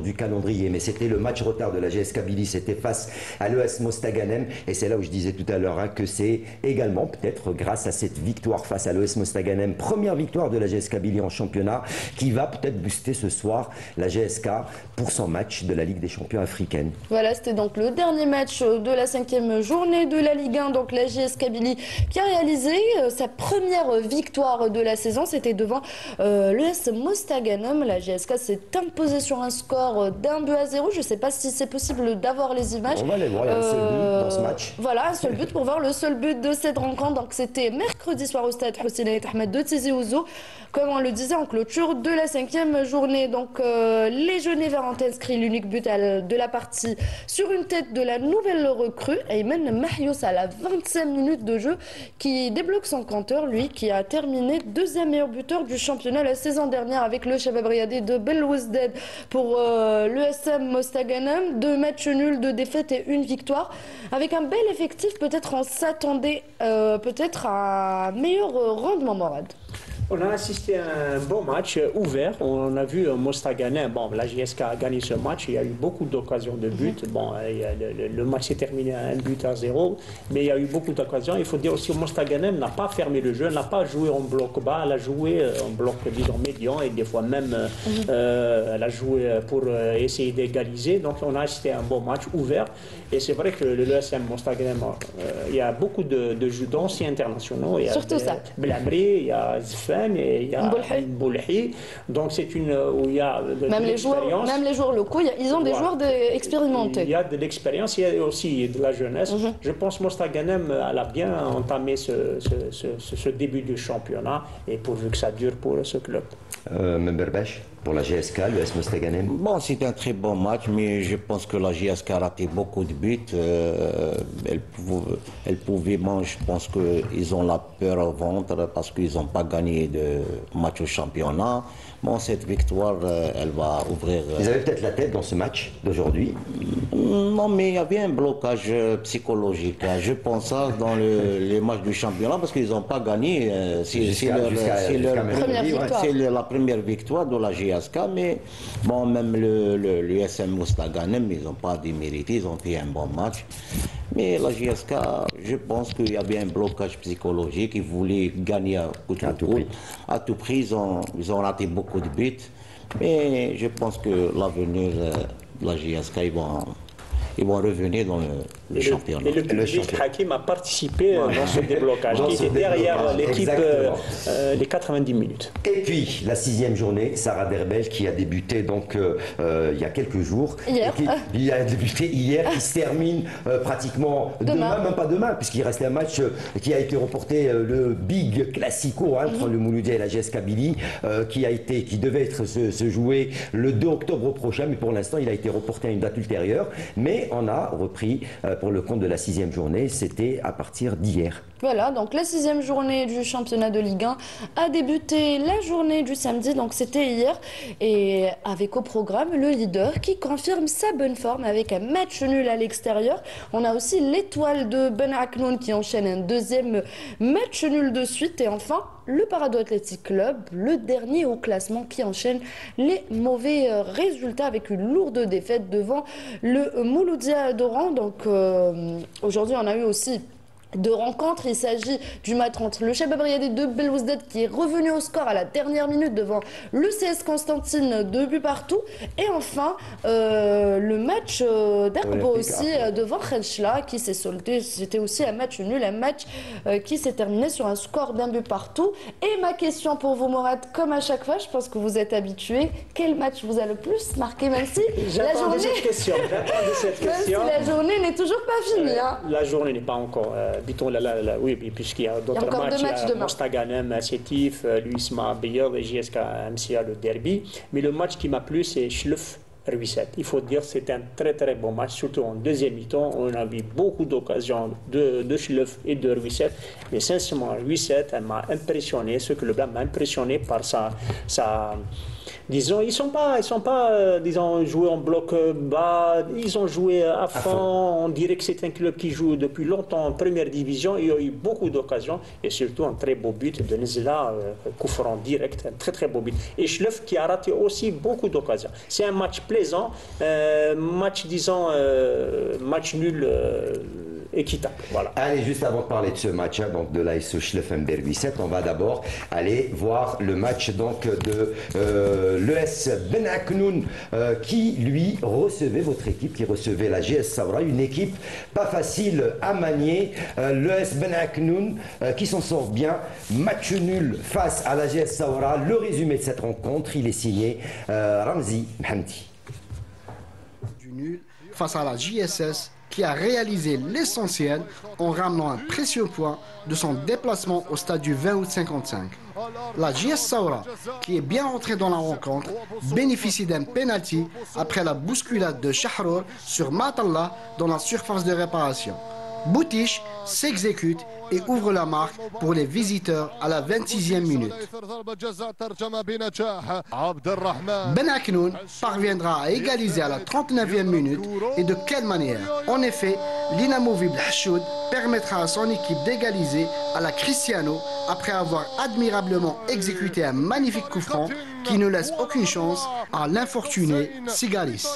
du calendrier, mais c'était le match retard de la GS Kabylie, c'était face à l'ES Mostaganem, et c'est là où je disais tout à l'heure que c'est également peut-être grâce à cette victoire face à l'ES Mostaganem, première victoire de la GS Kabylie en championnat, qui va peut-être booster ce soir la GSK pour son match de la Ligue des champions africaine. Voilà, c'était donc le dernier match de la 5e journée de la Ligue 1, donc la GS Kabylie qui a réalisé sa première victoire de la saison, c'était devant l'ES Mostaganem. La GSK s'est imposée sur un score d'1-0. Je ne sais pas si c'est possible d'avoir les images. On va aller voir, il y a un seul but dans ce match. Voilà, un seul but pour voir le seul but de cette rencontre. Donc c'était mercredi soir au stade Hussein Ahmed de Tizi Ouzou, comme on le disait en clôture de la 5e journée. Donc les Genèvers ont inscrit l'unique but de la partie sur une tête de la nouvelle recrue, Ayman Mahious, à la 25e minute de jeu, qui débloque son compteur, lui qui a terminé 2e meilleur buteur du championnat la saison dernière avec le Shabab Riadi de Belouizdad pour l'ESM Mostaganem. 2 matchs nuls, 2 défaites et 1 victoire. Avec un bel effectif, peut-être on s'attendait peut-être à un meilleur rendement, Morad. On a assisté à un bon match ouvert. On a vu Mostaganem. Bon, la GSK a gagné ce match. Il y a eu beaucoup d'occasions de but. Bon, le match s'est terminé à 1-0, mais il y a eu beaucoup d'occasions. Il faut dire aussi que Mostaganem n'a pas fermé le jeu, n'a pas joué en bloc bas. Elle a joué en bloc, disons, médian, et des fois même elle a joué pour essayer d'égaliser. Donc on a assisté à un bon match ouvert. Et c'est vrai que l'ESM Mostaganem, il y a beaucoup de jeux d'anciens internationaux. Il y a surtout ça. Blamri, il y a Zfan, et il y a Boulhi. Donc c'est une où il y a même les joueurs locaux, ils ont des joueurs expérimentés. Il y a de l'expérience, il y a aussi de la jeunesse. Je pense que Mostaganem elle a bien entamé ce début du championnat, et pourvu que ça dure pour ce club. Memberbesh, pour la GSK, l'ES Mostaganem. Bon, c'est un très bon match, mais je pense que la GSK a raté beaucoup de buts. Elle pouvait, moi, je pense qu'ils ont la peur au ventre parce qu'ils n'ont pas gagné de match au championnat. Bon, cette victoire, elle va ouvrir... Vous avez peut-être la tête dans ce match d'aujourd'hui? Non, mais il y avait un blocage psychologique. Je pense ça dans les matchs du championnat parce qu'ils n'ont pas gagné. C'est la première victoire de la GSK, mais bon, même l'USM Mostaganem, ils n'ont pas démérité, ils ont fait un bon match. Mais la GSK, je pense qu'il y avait un blocage psychologique, ils voulaient gagner à tout prix. Ils ont raté beaucoup de buts, mais je pense que l'avenir de la GSK, ils vont revenir dans le championnat. Et le public Hakim a participé dans ce déblocage, qui était derrière l'équipe les 90 minutes. Et puis, la 6e journée, Sarah Derbel qui a débuté donc il y a quelques jours. Hier. Il a débuté hier, qui se termine pratiquement demain, même pas demain, puisqu'il reste un match qui a été reporté, le Big Classico entre le Mouloudia et la GS Kabylie, qui devait se jouer le 2 octobre prochain, mais pour l'instant, il a été reporté à une date ultérieure. Mais on a repris pour le compte de la 6e journée, c'était à partir d'hier. Voilà, donc la 6e journée du championnat de Ligue 1 a débuté la journée du samedi, donc c'était hier. Et avec au programme le leader qui confirme sa bonne forme avec un match nul à l'extérieur. On a aussi l'étoile de Ben Aknoun qui enchaîne un deuxième match nul de suite. Et enfin, le Parado Athletic Club, le dernier au classement, qui enchaîne les mauvais résultats avec une lourde défaite devant le Mouloudia d'Oran. Donc aujourd'hui, on a eu aussi 2 rencontres. Il s'agit du match entre le Shabab Riadi de Belouizdad qui est revenu au score à la dernière minute devant le CS Constantine, 2 buts partout. Et enfin, le match d'Arbo aussi devant Khenchla qui s'est soldé. C'était aussi un match nul, un match qui s'est terminé sur un score d'1 but partout. Et ma question pour vous, Morad, comme à chaque fois, je pense que vous êtes habitués, quel match vous a le plus marqué, même si la journée... cette question. Même si la journée n'est toujours pas finie. La journée n'est pas encore... oui, puisqu'il y a d'autres matchs, il y a Mostaganem, Sétif, l'USMA Beyer et JSK MCA, le derby. Mais le match qui m'a plu, c'est Chlef Ruisset. Il faut dire que c'est un très très bon match, surtout en deuxième mi-temps. On a vu beaucoup d'occasions de Chlef et de Ruisset. Mais sincèrement, Ruisset, elle m'a impressionné. Ce que le Blanc m'a impressionné par sa disons, ils sont pas disons, joués en bloc bas, ils ont joué à fond. On dirait que c'est un club qui joue depuis longtemps en première division. Il y a eu beaucoup d'occasions et surtout un très beau but de Nezla, coup franc direct, un très très beau but. Et Chlef qui a raté aussi beaucoup d'occasions. C'est un match plaisant, match disons, match nul. Équitable. Voilà. Allez, juste avant de parler de ce match, donc de l'AS Schleffenberg 8, on va d'abord aller voir le match donc de l'ES Ben Aknoun qui lui recevait votre équipe, qui recevait la GS Saoura, une équipe pas facile à manier. L'ES Ben Aknoun qui s'en sort bien, match nul face à la GS Saoura. Le résumé de cette rencontre, il est signé Ramzi Mhamdi. Du nul face à la JSS qui a réalisé l'essentiel en ramenant un précieux point de son déplacement au stade du 20 août 55. La JS Saoura, qui est bien entrée dans la rencontre, bénéficie d'un penalty après la bousculade de Shahrour sur Matallah dans la surface de réparation. Boutiche s'exécute et ouvre la marque pour les visiteurs à la 26e minute. Ben Aknoun parviendra à égaliser à la 39e minute et de quelle manière? En effet, l'inamovible Hashoud permettra à son équipe d'égaliser à la Cristiano après avoir admirablement exécuté un magnifique coup franc qui ne laisse aucune chance à l'infortuné Sigaris.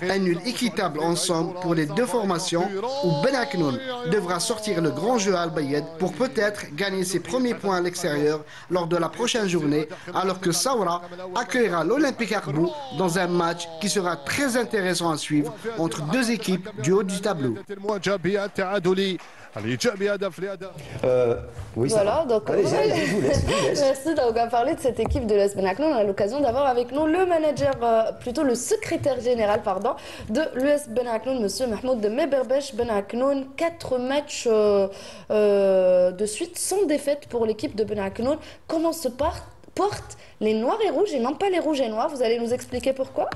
Un nul équitable en somme pour les deux formations où Ben Aknoun devra sortir le grand jeu à Al-Bayed pour peut-être gagner ses premiers points à l'extérieur lors de la prochaine journée, alors que Saoura accueillera l'Olympique Arbou dans un match qui sera très intéressant à suivre entre deux équipes du haut du tableau. Oui, voilà, donc allez, je vous laisse. Merci. Donc on va parler de cette équipe de l'ES Ben Aknoun. On a l'occasion d'avoir avec nous le manager, plutôt le secrétaire général, pardon, de l'ES Ben Aknoun, monsieur Mahmoud Meberbesh. Ben Aknoun, 4 matchs de suite sans défaite pour l'équipe de Ben Aknoun. Comment se portent les noirs et rouges et non pas les rouges et noirs? Vous allez nous expliquer pourquoi?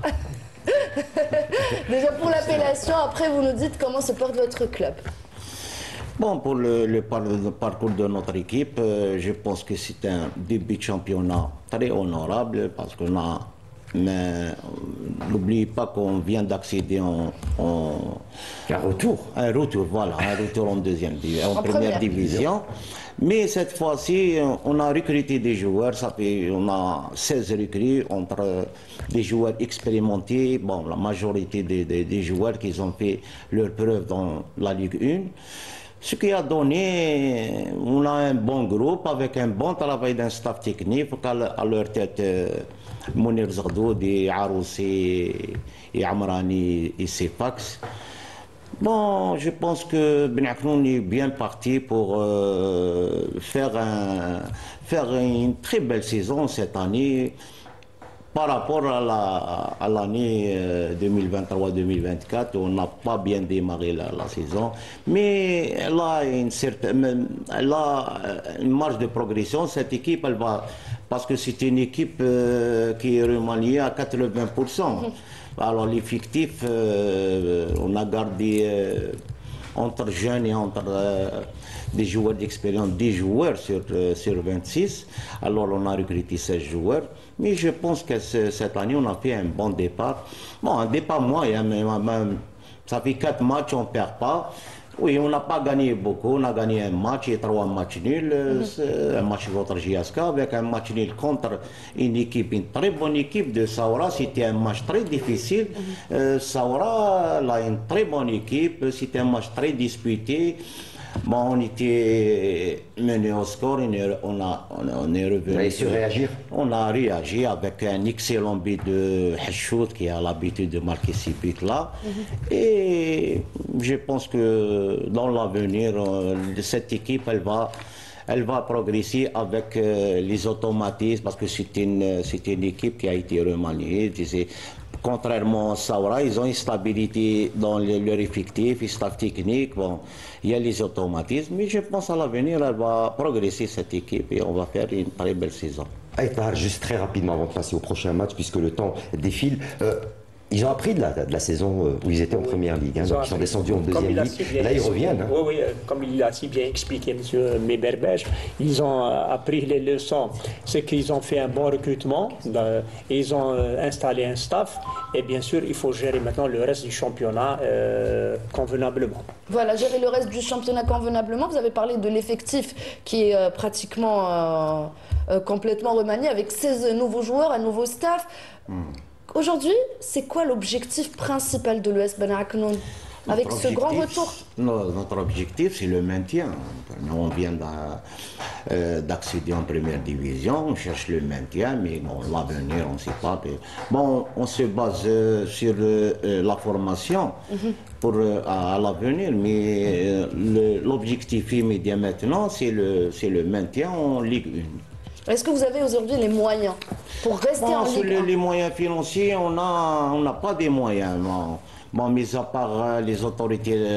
Déjà pour l'appellation, après vous nous dites comment se porte votre club. Bon, pour le parcours de notre équipe, je pense que c'est un début de championnat très honorable parce qu'on a... Mais n'oubliez pas qu'on vient d'accéder un retour. Un retour, voilà, un retour en première division. Mais cette fois-ci, on a recruté des joueurs, on a 16 recrues entre des joueurs expérimentés, bon, la majorité des joueurs qui ont fait leur preuve dans la Ligue 1. Ce qui a donné, on a un bon groupe avec un bon travail d'un staff technique, à leur tête Mounir Zardoud et Aroussi et Amrani et Sefax. Bon, je pense que Ben Aknoun est bien parti pour faire une très belle saison cette année. Par rapport à l'année 2023-2024, on n'a pas bien démarré la saison, mais elle a une marge de progression. Cette équipe, elle va, parce que c'est une équipe qui est remaniée à 80%. Alors l'effectif, on a gardé entre jeunes et entre des joueurs d'expérience, 10 joueurs sur 26. Alors on a recruté 16 joueurs. Mais je pense que cette année, on a fait un bon départ. Bon, un départ moyen, mais ça fait 4 matchs, on ne perd pas. Oui, on n'a pas gagné beaucoup. On a gagné un match et 3 matchs nuls. Un match contre JSK avec un match nul contre une très bonne équipe de Saoura. C'était un match très difficile. Saoura a une très bonne équipe. C'était un match très disputé. Bon, on était mené au score, on est revenu. Vous avez su réagir? On a réagi avec un excellent but de Hachout qui a l'habitude de marquer ces buts-là. Et je pense que dans l'avenir, cette équipe, elle va progresser avec les automatismes parce que c'est une équipe qui a été remaniée. Contrairement à Saoura, ils ont une stabilité dans leur effectif, le staff technique. Bon, il y a les automatismes, mais je pense à l'avenir, elle va progresser cette équipe et on va faire une très belle saison. Aïtar, juste très rapidement avant de passer au prochain match, puisque le temps défile. Ils ont appris de la saison où ils étaient en première ligue, donc ils sont descendus en deuxième ligue. Là, ils reviennent. Oui, oui, comme il a si bien expliqué M. Meberbej, ils ont appris les leçons. C'est qu'ils ont fait un bon recrutement, et ils ont installé un staff, et bien sûr, il faut gérer maintenant le reste du championnat convenablement. Voilà, gérer le reste du championnat convenablement. Vous avez parlé de l'effectif qui est pratiquement complètement remanié avec 16 nouveaux joueurs, un nouveau staff. Aujourd'hui, c'est quoi l'objectif principal de l'US Ben Aknoun avec ce grand retour? Notre objectif, c'est le maintien. Nous, on vient d'accéder en première division, on cherche le maintien, mais bon, l'avenir, on ne sait pas. Bon, on se base sur la formation à l'avenir, mais l'objectif immédiat maintenant, c'est le maintien en Ligue 1. Est-ce que vous avez aujourd'hui les moyens pour rester en Ligue 1? Les moyens financiers, on n'a pas des moyens. Bon, mis à part les autorités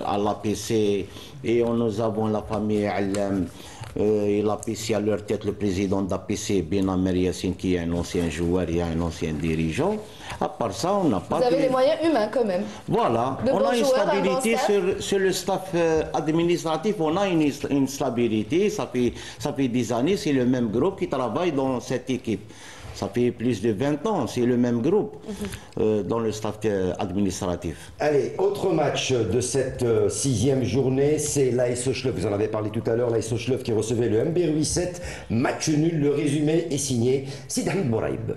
à l'APC, et nous avons la famille Alem et l'APC à leur tête, le président de l'APC, Ben Amer Yassine, qui est un ancien joueur et un ancien dirigeant. À part ça, on n'a pas... Vous avez les moyens humains quand même. Voilà, on a une stabilité sur le staff administratif, on a une stabilité, ça fait des années, c'est le même groupe qui travaille dans cette équipe. Ça fait plus de 20 ans, c'est le même groupe dans le staff administratif. Allez, autre match de cette 6e journée, c'est l'AS Ochlov. Vous en avez parlé tout à l'heure, l'AS Ochlov qui recevait le MBRUI 7. Match nul, le résumé est signé Sid Ahmed Bouraïb.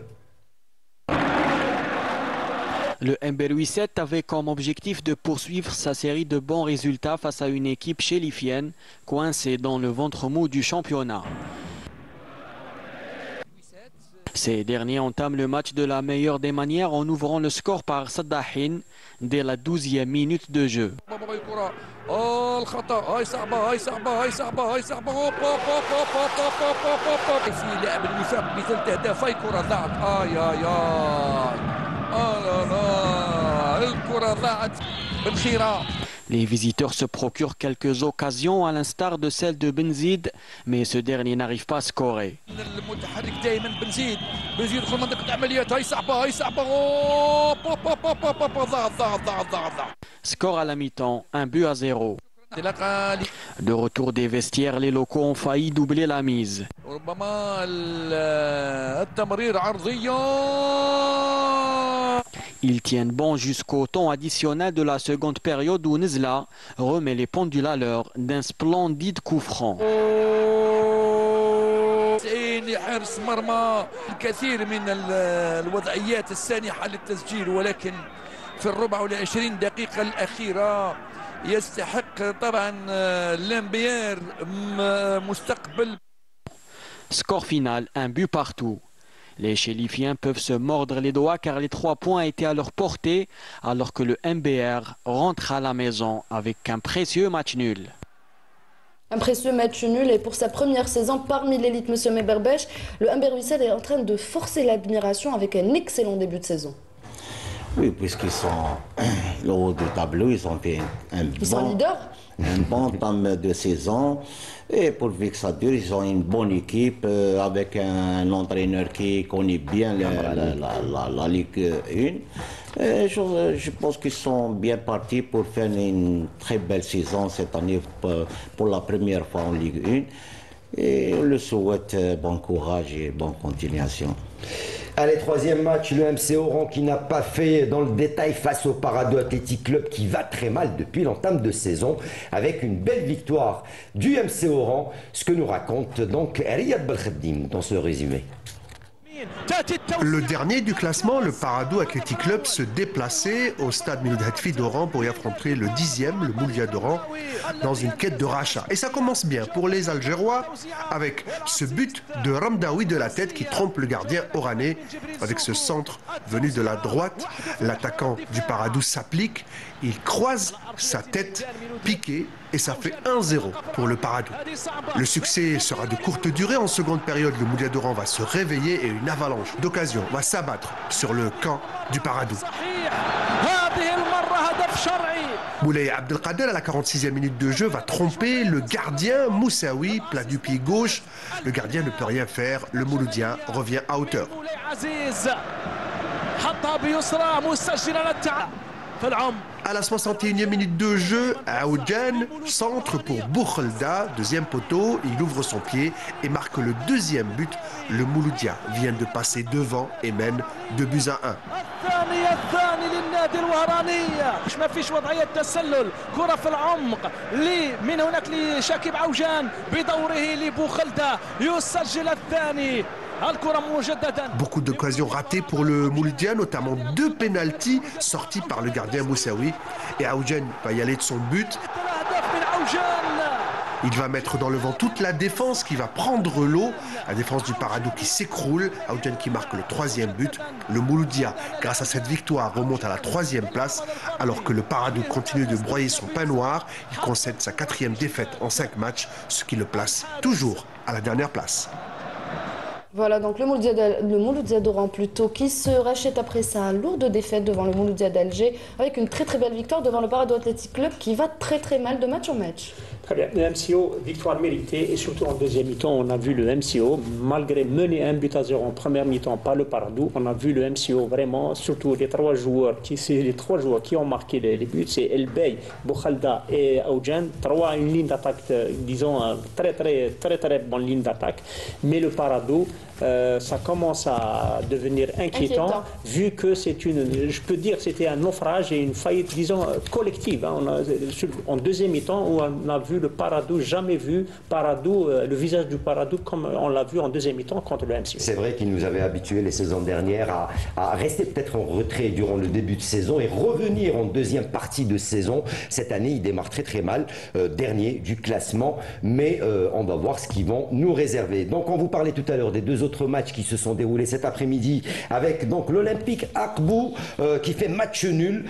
Le MBRUI 7 avait comme objectif de poursuivre sa série de bons résultats face à une équipe chérifienne coincée dans le ventre mou du championnat. Ces derniers entament le match de la meilleure des manières en ouvrant le score par Saddahin dès la 12e minute de jeu. Les visiteurs se procurent quelques occasions à l'instar de celle de Benzid, mais ce dernier n'arrive pas à scorer. Score à la mi-temps, 1-0. De retour des vestiaires, les locaux ont failli doubler la mise. Ils tiennent bon jusqu'au temps additionnel de la seconde période où Nizla remet les pendules à l'heure d'un splendide coup franc. حارس مرمى الكثير من الوضعيات السانحة للتسجيل ولكن في الربع والعشرين دقيقة الأخيرة يستحق طبعا لامبيير مستقبل. Score final, un but partout. Les Chérifiens peuvent se mordre les doigts car les 3 points étaient à leur portée alors que le MBR rentre à la maison avec un précieux match nul. Un précieux match nul et pour sa première saison parmi l'élite, Monsieur Meberbech, le MBR Wissed est en train de forcer l'admiration avec un excellent début de saison. Oui, puisqu'ils sont le haut du tableau, ils ont fait Ils sont leaders. Un bon temps de saison. Et pourvu que ça dure, ils ont une bonne équipe avec un entraîneur qui connaît bien la Ligue 1. Et je pense qu'ils sont bien partis pour faire une très belle saison cette année pour la première fois en Ligue 1. Et on le souhaite bon courage et bonne continuation. Allez, troisième match, le MC Oran qui n'a pas fait dans le détail face au Parado Athletic Club qui va très mal depuis l'entame de saison avec une belle victoire du MC Oran, ce que nous raconte donc Riyad Belkhaddim dans ce résumé. Le dernier du classement, le Parado Athletic Club, se déplaçait au stade Miloud Hatfi d'Oran pour y affronter le 10e, le Mouloudia d'Oran, dans une quête de rachat. Et ça commence bien pour les Algérois avec ce but de Ramdaoui de la tête qui trompe le gardien oranais. Avec ce centre venu de la droite, l'attaquant du Parado s'applique, il croise sa tête piquée et ça fait 1-0 pour le Parado. Le succès sera de courte durée. En seconde période, le Mouloudia d'Oran va se réveiller et une avalanche d'occasions va s'abattre sur le camp du Parado. Moulay Abdelkader, à la 46e minute de jeu, va tromper le gardien Moussaoui, plat du pied gauche. Le gardien ne peut rien faire. Le Mouloudien revient à hauteur. À la 61e minute de jeu, Aoudjan centre pour Boukhelda, deuxième poteau, il ouvre son pied et marque le deuxième but. Le Mouloudia vient de passer devant et mène 2-1. Beaucoup d'occasions ratées pour le Mouloudia, notamment 2 pénaltys sortis par le gardien Moussaoui. Et Aoudjan va y aller de son but. Il va mettre dans le vent toute la défense qui va prendre l'eau. La défense du Parado qui s'écroule. Aoudjan qui marque le 3e but. Le Mouloudia, grâce à cette victoire, remonte à la 3e place. Alors que le Parado continue de broyer son pain noir. Il concède sa 4e défaite en 5 matchs, ce qui le place toujours à la dernière place. Voilà, donc le Mouloudia d'Oran plutôt qui se rachète après sa lourde défaite devant le Mouloudia d'Alger avec une très belle victoire devant le Parado Athletic Club qui va très mal de match en match. Très bien, le MCO, victoire méritée et surtout en deuxième mi-temps, on a vu le MCO, malgré mener 1-0 en première mi-temps par le Parado, on a vu le MCO vraiment, surtout les trois joueurs qui ont marqué les buts, c'est El Bey, Boukhelda et Aoudjan, une ligne d'attaque, disons, très bonne ligne d'attaque, mais le Parado, ça commence à devenir inquiétant. Vu que je peux dire que c'était un naufrage et une faillite, disons, collective. Hein. En deuxième mi-temps, où on a vu le Parado, jamais vu le visage du Parado comme on l'a vu en deuxième mi-temps contre le MCO. C'est vrai qu'il nous avait habitués les saisons dernières à rester peut-être en retrait durant le début de saison et revenir en deuxième partie de saison. Cette année, il démarre très mal, dernier du classement, mais on va voir ce qu'ils vont nous réserver. Donc on vous parlait tout à l'heure des 2 autres matchs qui se sont déroulés cet après-midi avec donc l'Olympique Akbou qui fait match nul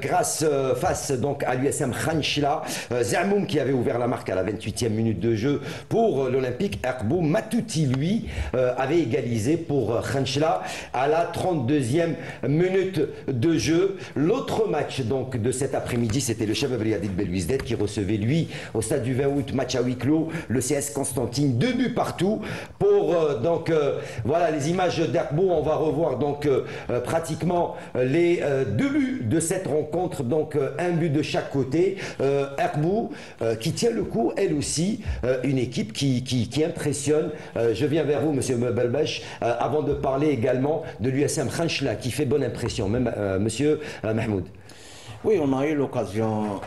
face donc à l'USM Khanchla. Zamoum qui avait ouvert la marque à la 28e minute de jeu pour l'Olympique Akbou. Matouti lui avait égalisé pour Khanchla à la 32e minute de jeu. L'autre match donc de cet après-midi, c'était le Chabab Riadid Belouizdad qui recevait lui au stade du 20 août, match à huis clos, le CS Constantine, 2 buts partout pour voilà les images d'Akbou. On va revoir donc pratiquement les 2 buts de cette rencontre, donc un but de chaque côté. Akbou qui tient le coup, elle aussi, une équipe qui impressionne. Je viens vers vous, Monsieur Meberbech, avant de parler également de l'USM Khanchla qui fait bonne impression, même Monsieur Mahmoud. Oui, on a eu l'occasion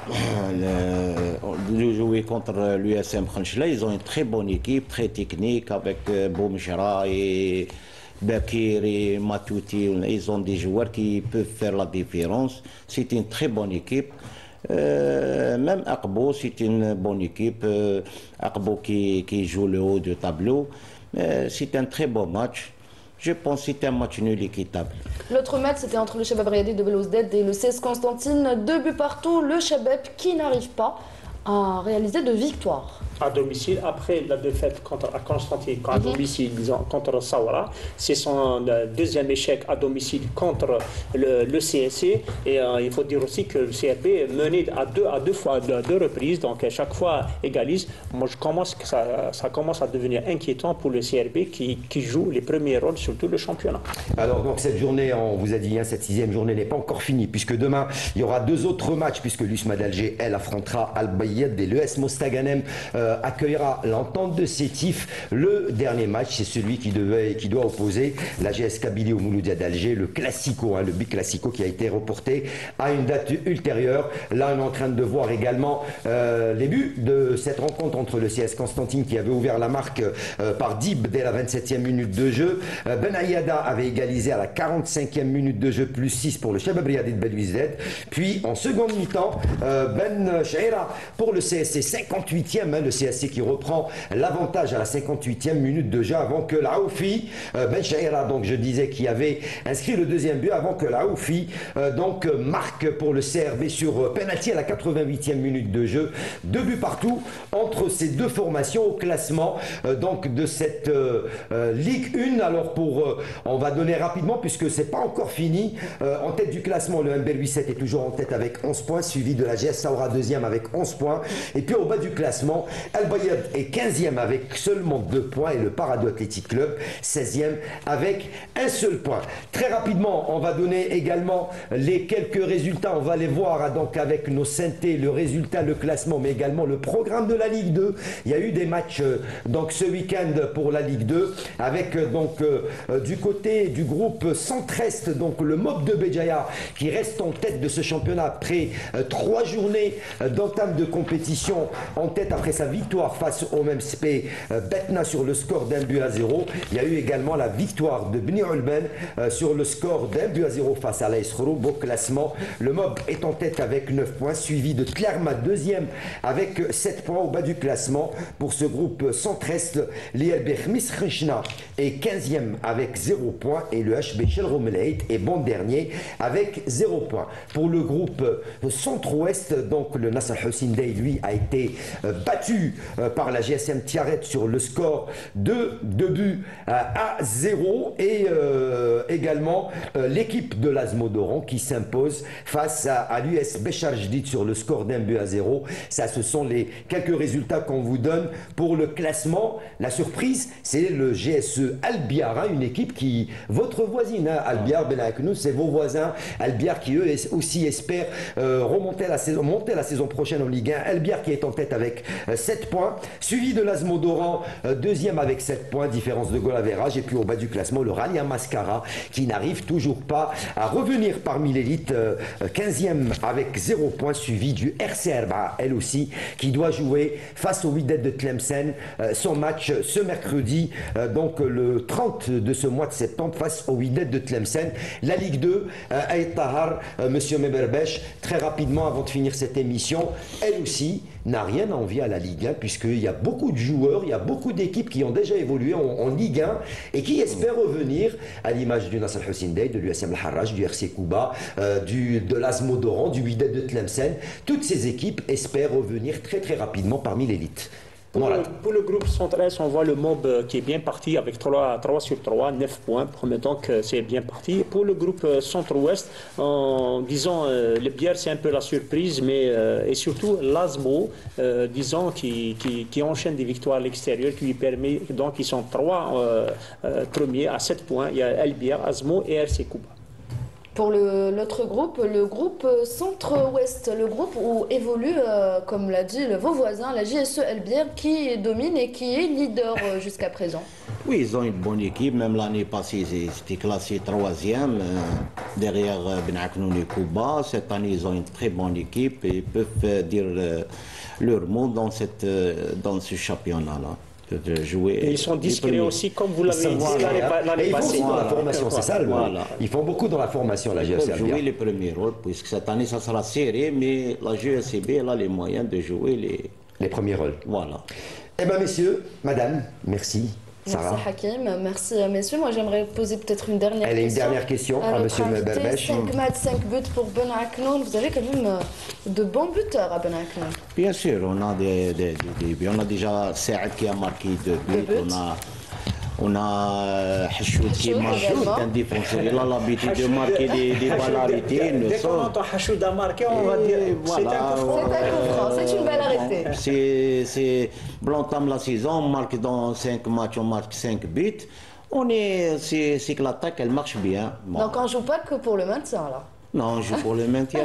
de jouer contre l'USM Khanchla. Ils ont une très bonne équipe, très technique, avec Boumchara et Bakir et Matouti. Ils ont des joueurs qui peuvent faire la différence. C'est une très bonne équipe. Même Akbo, c'est une bonne équipe. Akbo qui joue le haut du tableau. C'est un très beau match. Je pense que c'est un match nul équitable. L'autre match, c'était entre le Shabab Riadi de Belouizdad et le CS Constantine. 2 buts partout. Le Shabab qui n'arrive pas à réaliser de victoire. À domicile, après la défaite à Constantine, à domicile, disons, contre Saoura, c'est son deuxième échec à domicile contre le CSC. Et il faut dire aussi que le CRB mené à deux reprises, donc à chaque fois égalise. Moi, ça commence à devenir inquiétant pour le CRB qui joue les premiers rôles sur tout le championnat. Alors, donc, cette journée, on vous a dit, cette 6e journée n'est pas encore finie, puisque demain, il y aura 2 autres matchs, puisque l'USMA d'Alger, elle, affrontera Al-Bayed et l'ES Mostaganem accueillera l'Entente de Sétif. Le dernier match, c'est celui qui doit opposer la GS Kabylie au Mouloudia d'Alger, le Classico, le Big Classico qui a été reporté à une date ultérieure. Là, on est en train de voir également les buts de cette rencontre entre le CS Constantine qui avait ouvert la marque par Dib dès la 27e minute de jeu. Ben Ayada avait égalisé à la 45e minute de jeu, plus 6 pour le Shabab Riadi de Belouizdad. Puis en seconde mi-temps, Ben Chaira pour le CSC, 58e, le CSC qui reprend l'avantage à la 58e minute de jeu avant que l'Aoufi, Ben Chaira, donc je disais, qui avait inscrit le deuxième but avant que l'Aoufi donc marque pour le CRB sur penalty à la 88e minute de jeu. 2 buts partout entre ces deux formations au classement donc de cette Ligue 1. Alors on va donner rapidement puisque c'est pas encore fini. En tête du classement, le MBL 87 est toujours en tête avec 11 points, suivi de la GS Saoura deuxième avec 11 points. Et puis au bas du classement, Al-Bayed est 15e avec seulement 2 points et le Paradou Athletic Club 16e avec un seul point. Très rapidement, on va donner également les quelques résultats. On va les voir donc avec nos synthés, le résultat, le classement, mais également le programme de la Ligue 2. Il y a eu des matchs donc ce week-end pour la Ligue 2 avec donc du côté du groupe Centre-Est, donc le Mob de Béjaïa qui reste en tête de ce championnat après 3 journées d'entame de compétition, en tête après sa victoire face au MSP Betna sur le score d'1-0. Il y a eu également la victoire de Bni Ulben sur le score d'1-0 face à l'AS Khoroub. Au classement, le Mob est en tête avec 9 points, suivi de Tlerma deuxième avec 7 points. Au bas du classement pour ce groupe Centre-Est, l'ILB Khmis Khenchna est 15e avec 0 points et le HB Shelromeleit est bon dernier avec 0 points. Pour le groupe Centre-Ouest, donc le Nasser Hussein Day, lui, a été battu par la GSM Tiaret sur le score de 2 buts à 0 et également l'équipe de l'Azmo d'Oran qui s'impose face à l'US Béchar Jdid sur le score d'1-0. Ça, ce sont les quelques résultats qu'on vous donne pour le classement. La surprise, c'est le GSE Albiar, une équipe qui, votre voisine, Albiar Ben Aknou, c'est vos voisins. Albiar qui eux aussi espèrent monter la saison prochaine en Ligue 1. Albiar qui est en tête avec 7 points, suivi de l'Azmo d'Oran, deuxième avec 7 points, différence de goal average. Et puis au bas du classement, le Ralia Mascara qui n'arrive toujours pas à revenir parmi l'élite, 15e avec 0 points, suivi du RCR, elle aussi, qui doit jouer face au Wydad de Tlemcen son match ce mercredi, donc le 30 de ce mois de septembre, face au Wydad de Tlemcen. La Ligue 2, Aït Tahar, Monsieur Meberbesh, très rapidement avant de finir cette émission, elle aussi n'a rien à envier à la Ligue 1 puisqu'il y a beaucoup de joueurs, il y a beaucoup d'équipes qui ont déjà évolué en Ligue 1 et qui espèrent revenir à l'image du Nasser Hussein Day, de l'USM Al-Harraj, du RC Kouba, de l'Azmo d'Oran, du Wydad de Tlemcen. Toutes ces équipes espèrent revenir très très rapidement parmi l'élite. Pour le groupe Centre-Est, on voit le Mob qui est bien parti avec 3 sur 3, 9 points. Donc c'est bien parti. Pour le groupe Centre-Ouest, disons, le Bière c'est un peu la surprise, mais et surtout l'Azmo, disons, qui enchaîne des victoires à l'extérieur, qui lui permet, donc ils sont 3 premiers à 7 points. Il y a El Bière, Azmo et RC Kouba. Pour l'autre groupe, le groupe Centre-Ouest, le groupe où évolue, comme l'a dit vos voisins, la JSE Albière qui domine et qui est leader jusqu'à présent. Oui, ils ont une bonne équipe. Même l'année passée, ils étaient classés 3e derrière Ben Aknoun et Kouba. Cette année, ils ont une très bonne équipe et peuvent dire leur mot dans ce championnat-là. de jouer. Et ils sont discrets aussi, comme vous l'avez dit l'année passée. Ils font dans la formation, c'est ça. Ils font beaucoup dans la formation, la GSCB. Ils peuvent jouer les premiers rôles, puisque cette année, ça sera serré, mais la GSCB, elle a les moyens de jouer les premiers rôles. Voilà. Eh bien, messieurs, madame, merci. Sarah. Merci Hakim, merci messieurs. Moi j'aimerais poser peut-être une dernière question. Elle a une dernière question à monsieur Berbech. 5 matchs, 5 buts pour Ben Aknoun. Vous avez quand même de bons buteurs à Ben Aknoun. Bien sûr, on a on a déjà Saad qui a marqué 2 buts. On a Hachoud qui marque, un défenseur. Il a l'habitude de marquer des balles arrêtées. Dès qu'on entend Hachoud a marqué, on va dire c'est un coup franc. C'est une balle arrêtée. On entame la saison, on marque dans 5 matchs, on marque 5 buts. C'est que l'attaque, elle marche bien. Bon. Donc on ne joue pas que pour le maintien là. Non, on joue pour le maintien.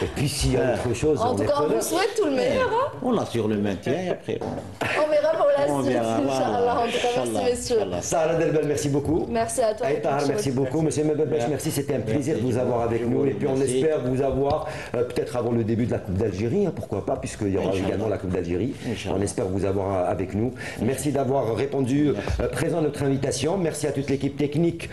Et puis s'il y a autre chose, en tout cas, on vous souhaite tout le meilleur. Hein? On assure le maintien et après. On verra pour la suite, Inch'Allah. En tout cas, merci messieurs. Sarah Delbel, merci beaucoup. Merci à toi. Aïtar, merci beaucoup. Monsieur Berbech, merci. C'était un plaisir de vous avoir avec nous. Et puis on espère vous avoir peut-être avant le début de la Coupe d'Algérie, pourquoi pas, puisqu'il y aura également la Coupe d'Algérie. On espère vous avoir avec nous. Merci d'avoir répondu présent à notre invitation. Merci à toute l'équipe technique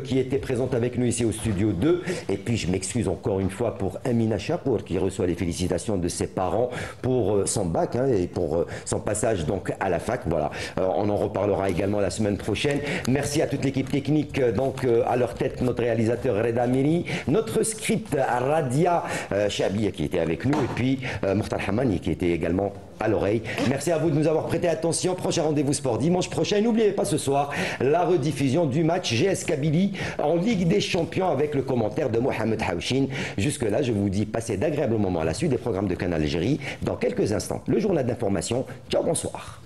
qui était présente avec nous ici au studio 2. Et puis je m'excuse encore une fois pour Amina Chapour qui reçoit les félicitations de ses parents pour son bac et pour son passage donc à la fac. Voilà, on en reparlera également la semaine prochaine. Merci à toute l'équipe technique, à leur tête notre réalisateur Reda Miri, notre script Radia Chabia qui était avec nous et puis Mokhtar Hamani qui était également à l'oreille. Merci à vous de nous avoir prêté attention. Prochain rendez-vous sport dimanche prochain. N'oubliez pas ce soir la rediffusion du match GS Kabylie en Ligue des Champions avec le commentaire de Mohamed Haouchine. Jusque-là, je vous dis passez d'agréables moments à la suite des programmes de Canal Algérie. Dans quelques instants, le journal d'information. Ciao, bonsoir.